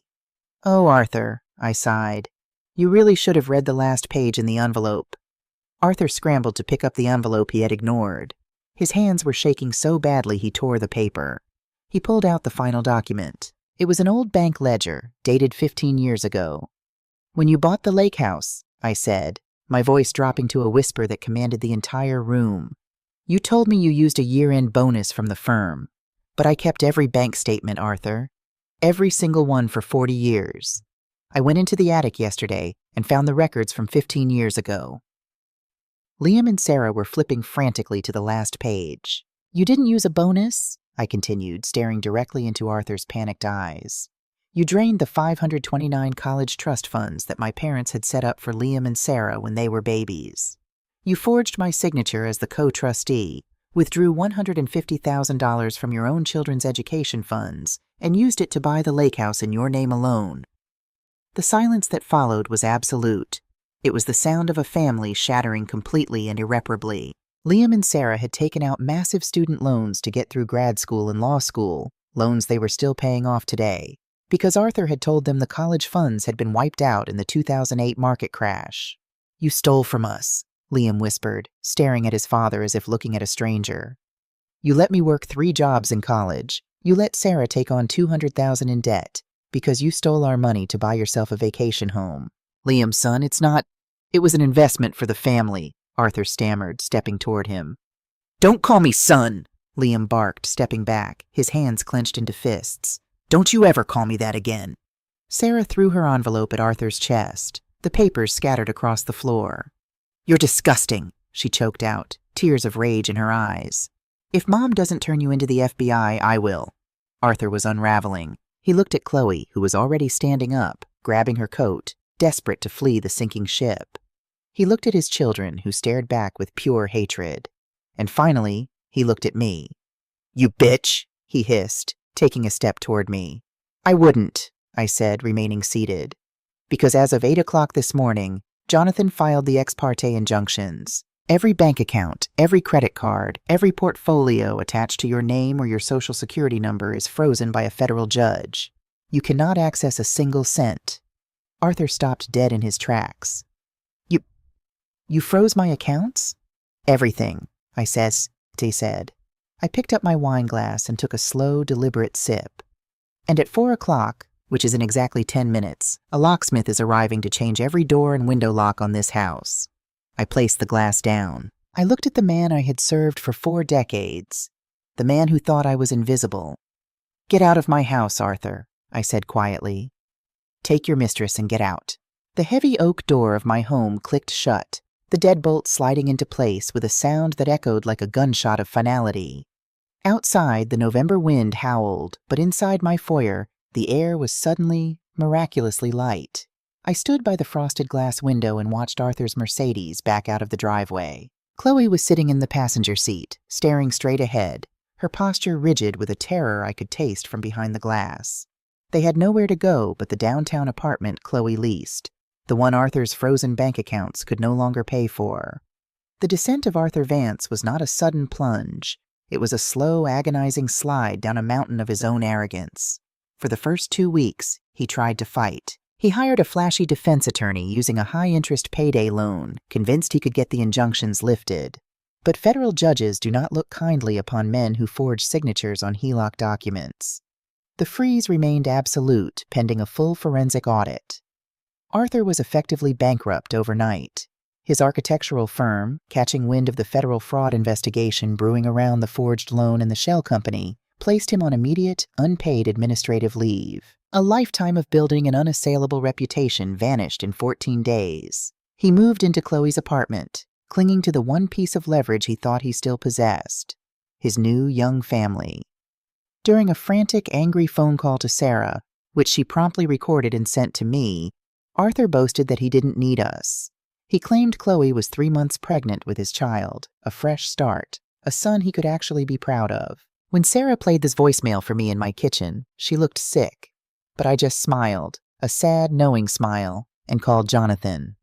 Oh, Arthur, I sighed. You really should have read the last page in the envelope. Arthur scrambled to pick up the envelope he had ignored. His hands were shaking so badly he tore the paper. He pulled out the final document. It was an old bank ledger, dated 15 years ago. "When you bought the lake house," I said, my voice dropping to a whisper that commanded the entire room, "you told me you used a year-end bonus from the firm. But I kept every bank statement, Arthur. Every single one for 40 years. I went into the attic yesterday and found the records from 15 years ago." Liam and Sarah were flipping frantically to the last page. "You didn't use a bonus?" I continued, staring directly into Arthur's panicked eyes. "You drained the 529 college trust funds that my parents had set up for Liam and Sarah when they were babies. You forged my signature as the co-trustee, withdrew $150,000 from your own children's education funds, and used it to buy the lake house in your name alone." The silence that followed was absolute. It was the sound of a family shattering completely and irreparably. Liam and Sarah had taken out massive student loans to get through grad school and law school, loans they were still paying off today, because Arthur had told them the college funds had been wiped out in the 2008 market crash. "You stole from us," Liam whispered, staring at his father as if looking at a stranger. "You let me work 3 jobs in college. You let Sarah take on $200,000 in debt, because you stole our money to buy yourself a vacation home. Liam, son, it was an investment for the family," Arthur stammered, stepping toward him. "Don't call me son," Liam barked, stepping back, his hands clenched into fists. "Don't you ever call me that again." Sarah threw her envelope at Arthur's chest. The papers scattered across the floor. "You're disgusting," she choked out, tears of rage in her eyes. "If Mom doesn't turn you into the FBI, I will." Arthur was unraveling. He looked at Chloe, who was already standing up, grabbing her coat, desperate to flee the sinking ship. He looked at his children, who stared back with pure hatred. And finally, he looked at me. "You bitch," he hissed, taking a step toward me. "I wouldn't," I said, remaining seated. "Because as of 8 o'clock this morning, Jonathan filed the ex parte injunctions. Every bank account, every credit card, every portfolio attached to your name or your social security number is frozen by a federal judge. You cannot access a single cent." Arthur stopped dead in his tracks. You froze my accounts?" "Everything," he said. I picked up my wine glass and took a slow, deliberate sip. "And at 4 o'clock, which is in exactly 10 minutes, a locksmith is arriving to change every door and window lock on this house." I placed the glass down. I looked at the man I had served for 4 decades, the man who thought I was invisible. "Get out of my house, Arthur," I said quietly. "Take your mistress and get out." The heavy oak door of my home clicked shut, the deadbolt sliding into place with a sound that echoed like a gunshot of finality. Outside, the November wind howled, but inside my foyer, the air was suddenly, miraculously light. I stood by the frosted glass window and watched Arthur's Mercedes back out of the driveway. Chloe was sitting in the passenger seat, staring straight ahead, her posture rigid with a terror I could taste from behind the glass. They had nowhere to go but the downtown apartment Chloe leased, the one Arthur's frozen bank accounts could no longer pay for. The descent of Arthur Vance was not a sudden plunge. It was a slow, agonizing slide down a mountain of his own arrogance. For the first 2 weeks, he tried to fight. He hired a flashy defense attorney using a high-interest payday loan, convinced he could get the injunctions lifted. But federal judges do not look kindly upon men who forge signatures on HELOC documents. The freeze remained absolute, pending a full forensic audit. Arthur was effectively bankrupt overnight. His architectural firm, catching wind of the federal fraud investigation brewing around the forged loan and the shell company, placed him on immediate, unpaid administrative leave. A lifetime of building an unassailable reputation vanished in 14 days. He moved into Chloe's apartment, clinging to the one piece of leverage he thought he still possessed: his new young family. During a frantic, angry phone call to Sarah, which she promptly recorded and sent to me, Arthur boasted that he didn't need us. He claimed Chloe was 3 months pregnant with his child, a fresh start, a son he could actually be proud of. When Sarah played this voicemail for me in my kitchen, she looked sick, but I just smiled, a sad, knowing smile, and called Jonathan.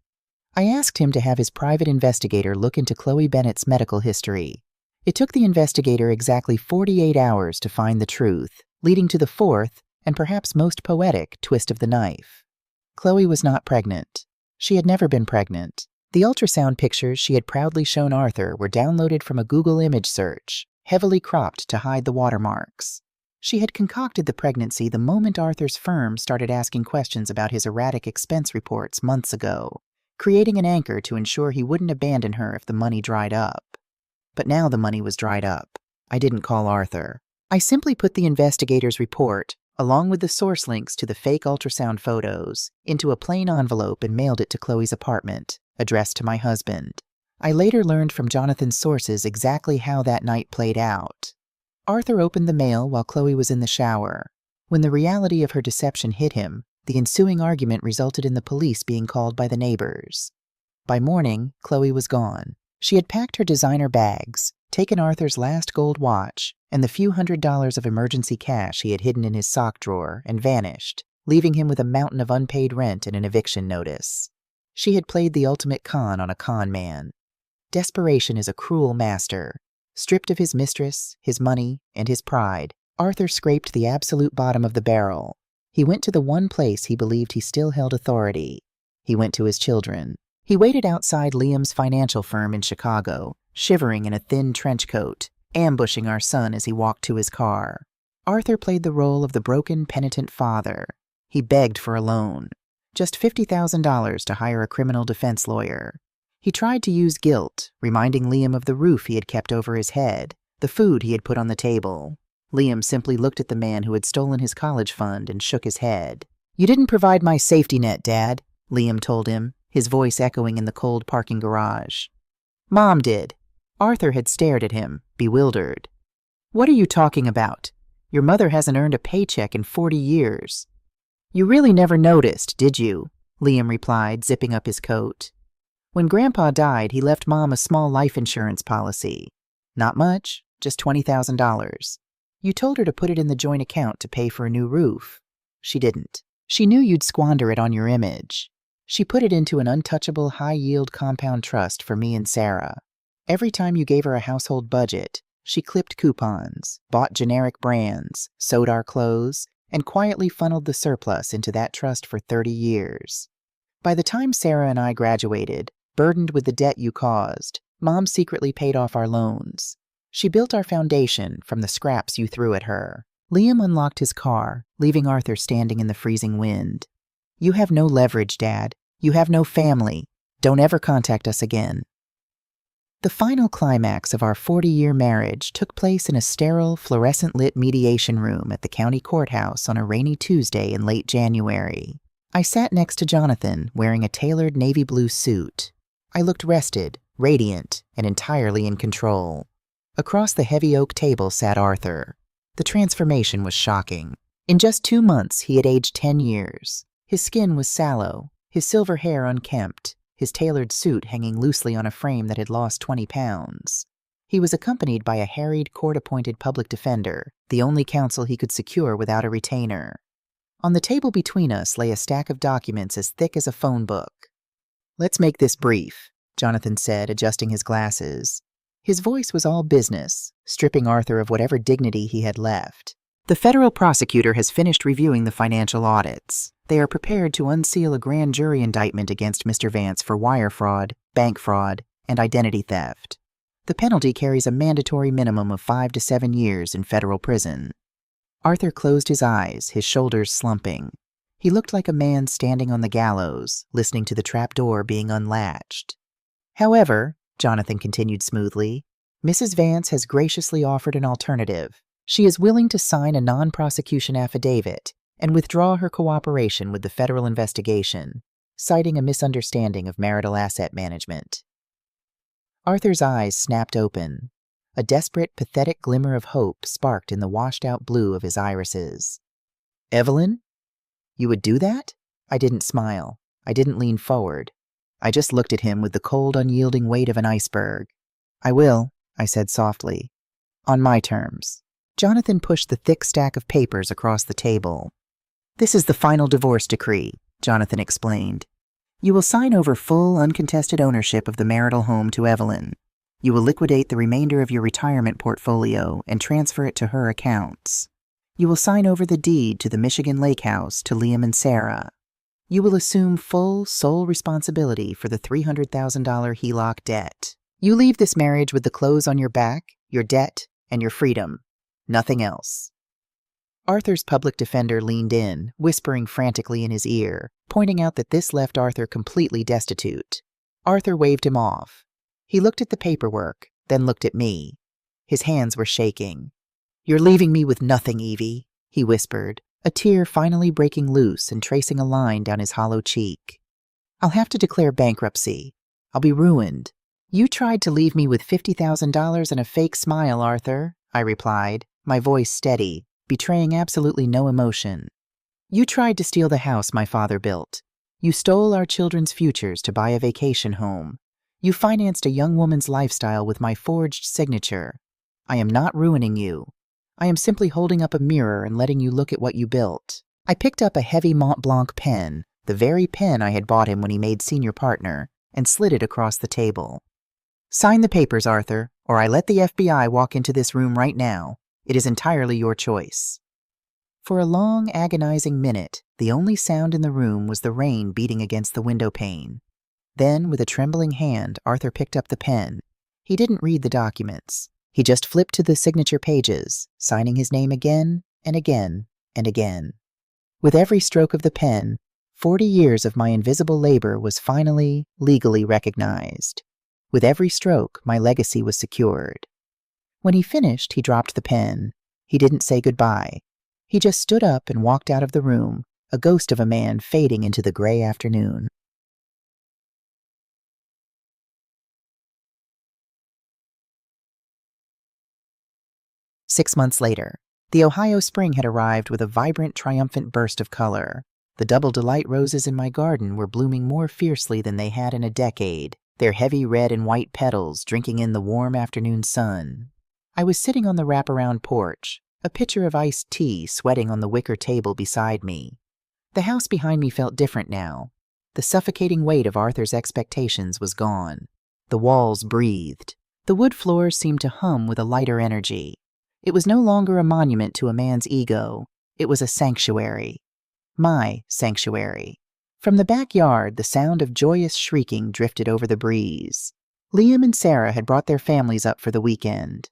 I asked him to have his private investigator look into Chloe Bennett's medical history. It took the investigator exactly 48 hours to find the truth, leading to the fourth, and perhaps most poetic, twist of the knife. Chloe was not pregnant. She had never been pregnant. The ultrasound pictures she had proudly shown Arthur were downloaded from a Google image search, heavily cropped to hide the watermarks. She had concocted the pregnancy the moment Arthur's firm started asking questions about his erratic expense reports months ago, creating an anchor to ensure he wouldn't abandon her if the money dried up. But now the money was dried up. I didn't call Arthur. I simply put the investigator's report, along with the source links to the fake ultrasound photos, into a plain envelope and mailed it to Chloe's apartment, addressed to my husband. I later learned from Jonathan's sources exactly how that night played out. Arthur opened the mail while Chloe was in the shower. When the reality of her deception hit him, the ensuing argument resulted in the police being called by the neighbors. By morning, Chloe was gone. She had packed her designer bags, taken Arthur's last gold watch, and the few $100s of emergency cash he had hidden in his sock drawer, and vanished, leaving him with a mountain of unpaid rent and an eviction notice. She had played the ultimate con on a con man. Desperation is a cruel master. Stripped of his mistress, his money, and his pride, Arthur scraped the absolute bottom of the barrel. He went to the one place he believed he still held authority. He went to his children. He waited outside Liam's financial firm in Chicago, shivering in a thin trench coat, ambushing our son as he walked to his car. Arthur played the role of the broken, penitent father. He begged for a loan, just $50,000 to hire a criminal defense lawyer. He tried to use guilt, reminding Liam of the roof he had kept over his head, the food he had put on the table. Liam simply looked at the man who had stolen his college fund and shook his head. "You didn't provide my safety net, Dad," Liam told him, his voice echoing in the cold parking garage. "Mom did." Arthur had stared at him, bewildered. "What are you talking about? Your mother hasn't earned a paycheck in 40 years. "You really never noticed, did you?" Liam replied, zipping up his coat. "When Grandpa died, he left Mom a small life insurance policy. Not much, just $20,000. You told her to put it in the joint account to pay for a new roof. She didn't. She knew you'd squander it on your image. She put it into an untouchable high-yield compound trust for me and Sarah. Every time you gave her a household budget, she clipped coupons, bought generic brands, sewed our clothes, and quietly funneled the surplus into that trust for 30 years. By the time Sarah and I graduated, burdened with the debt you caused, Mom secretly paid off our loans. She built our foundation from the scraps you threw at her." Liam unlocked his car, leaving Arthur standing in the freezing wind. "You have no leverage, Dad. You have no family. Don't ever contact us again." The final climax of our 40-year marriage took place in a sterile, fluorescent-lit mediation room at the county courthouse on a rainy Tuesday in late January. I sat next to Jonathan, wearing a tailored navy blue suit. I looked rested, radiant, and entirely in control. Across the heavy oak table sat Arthur. The transformation was shocking. In just 2 months, he had aged 10 years. His skin was sallow, his silver hair unkempt, his tailored suit hanging loosely on a frame that had lost 20 pounds. He was accompanied by a harried, court-appointed public defender, the only counsel he could secure without a retainer. On the table between us lay a stack of documents as thick as a phone book. "Let's make this brief," Jonathan said, adjusting his glasses. His voice was all business, stripping Arthur of whatever dignity he had left. "The federal prosecutor has finished reviewing the financial audits. They are prepared to unseal a grand jury indictment against Mr. Vance for wire fraud, bank fraud, and identity theft. The penalty carries a mandatory minimum of 5 to 7 years in federal prison." Arthur closed his eyes, his shoulders slumping. He looked like a man standing on the gallows, listening to the trapdoor being unlatched. "However," Jonathan continued smoothly, "Mrs. Vance has graciously offered an alternative. She is willing to sign a non-prosecution affidavit and withdraw her cooperation with the federal investigation, citing a misunderstanding of marital asset management." Arthur's eyes snapped open. A desperate, pathetic glimmer of hope sparked in the washed-out blue of his irises. "Evelyn? You would do that?" I didn't smile. I didn't lean forward. I just looked at him with the cold, unyielding weight of an iceberg. "I will," I said softly. "On my terms." Jonathan pushed the thick stack of papers across the table. "This is the final divorce decree," Jonathan explained. "You will sign over full, uncontested ownership of the marital home to Evelyn. You will liquidate the remainder of your retirement portfolio and transfer it to her accounts. You will sign over the deed to the Michigan Lake House to Liam and Sarah. You will assume full, sole responsibility for the $300,000 HELOC debt. You leave this marriage with the clothes on your back, your debt, and your freedom. Nothing else." Arthur's public defender leaned in, whispering frantically in his ear, pointing out that this left Arthur completely destitute. Arthur waved him off. He looked at the paperwork, then looked at me. His hands were shaking. "You're leaving me with nothing, Evie," he whispered, a tear finally breaking loose and tracing a line down his hollow cheek. "I'll have to declare bankruptcy. I'll be ruined." "You tried to leave me with $50,000 and a fake smile, Arthur," I replied, my voice steady, betraying absolutely no emotion. "You tried to steal the house my father built. You stole our children's futures to buy a vacation home. You financed a young woman's lifestyle with my forged signature. I am not ruining you. I am simply holding up a mirror and letting you look at what you built." I picked up a heavy Mont Blanc pen, the very pen I had bought him when he made senior partner, and slid it across the table. "Sign the papers, Arthur, or I let the FBI walk into this room right now. It is entirely your choice." For a long, agonizing minute, the only sound in the room was the rain beating against the window pane. Then, with a trembling hand, Arthur picked up the pen. He didn't read the documents. He just flipped to the signature pages, signing his name again and again and again. With every stroke of the pen, 40 years of my invisible labor was finally, legally recognized. With every stroke, my legacy was secured. When he finished, he dropped the pen. He didn't say goodbye. He just stood up and walked out of the room, a ghost of a man fading into the gray afternoon. Six months later, the Ohio spring had arrived with a vibrant, triumphant burst of color. The double delight roses in my garden were blooming more fiercely than they had in a decade, their heavy red and white petals drinking in the warm afternoon sun. I was sitting on the wraparound porch, a pitcher of iced tea sweating on the wicker table beside me. The house behind me felt different now. The suffocating weight of Arthur's expectations was gone. The walls breathed. The wood floors seemed to hum with a lighter energy. It was no longer a monument to a man's ego. It was a sanctuary. My sanctuary. From the backyard, the sound of joyous shrieking drifted over the breeze. Liam and Sarah had brought their families up for the weekend.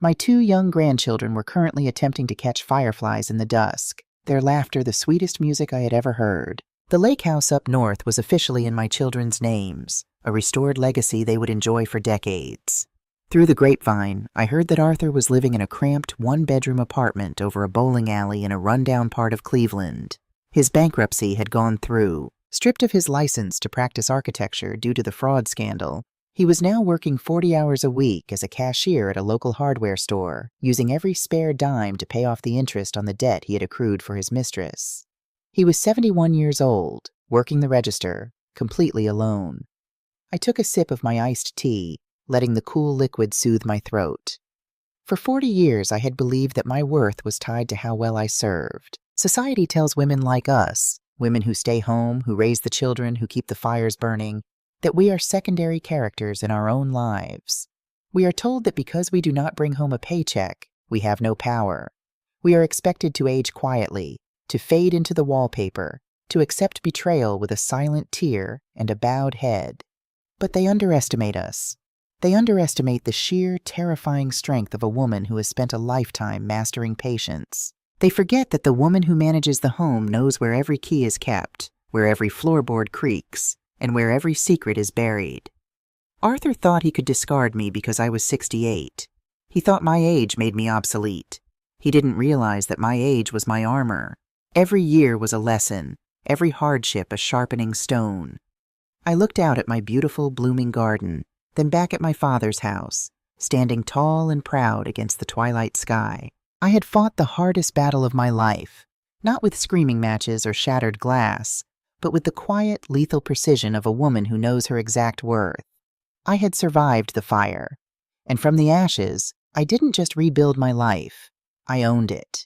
My 2 young grandchildren were currently attempting to catch fireflies in the dusk, their laughter the sweetest music I had ever heard. The lake house up north was officially in my children's names, a restored legacy they would enjoy for decades. Through the grapevine, I heard that Arthur was living in a cramped 1-bedroom apartment over a bowling alley in a rundown part of Cleveland. His bankruptcy had gone through. Stripped of his license to practice architecture due to the fraud scandal, he was now working 40 hours a week as a cashier at a local hardware store, using every spare dime to pay off the interest on the debt he had accrued for his mistress. He was 71 years old, working the register, completely alone. I took a sip of my iced tea, letting the cool liquid soothe my throat. For 40 years, I had believed that my worth was tied to how well I served. Society tells women like us, women who stay home, who raise the children, who keep the fires burning, that we are secondary characters in our own lives. We are told that because we do not bring home a paycheck, we have no power. We are expected to age quietly, to fade into the wallpaper, to accept betrayal with a silent tear and a bowed head. But they underestimate us. They underestimate the sheer, terrifying strength of a woman who has spent a lifetime mastering patience. They forget that the woman who manages the home knows where every key is kept, where every floorboard creaks, and where every secret is buried. Arthur thought he could discard me because I was 68. He thought my age made me obsolete. He didn't realize that my age was my armor. Every year was a lesson, every hardship a sharpening stone. I looked out at my beautiful, blooming garden, then back at my father's house, standing tall and proud against the twilight sky. I had fought the hardest battle of my life, not with screaming matches or shattered glass, but with the quiet, lethal precision of a woman who knows her exact worth. I had survived the fire, and from the ashes, I didn't just rebuild my life, I owned it.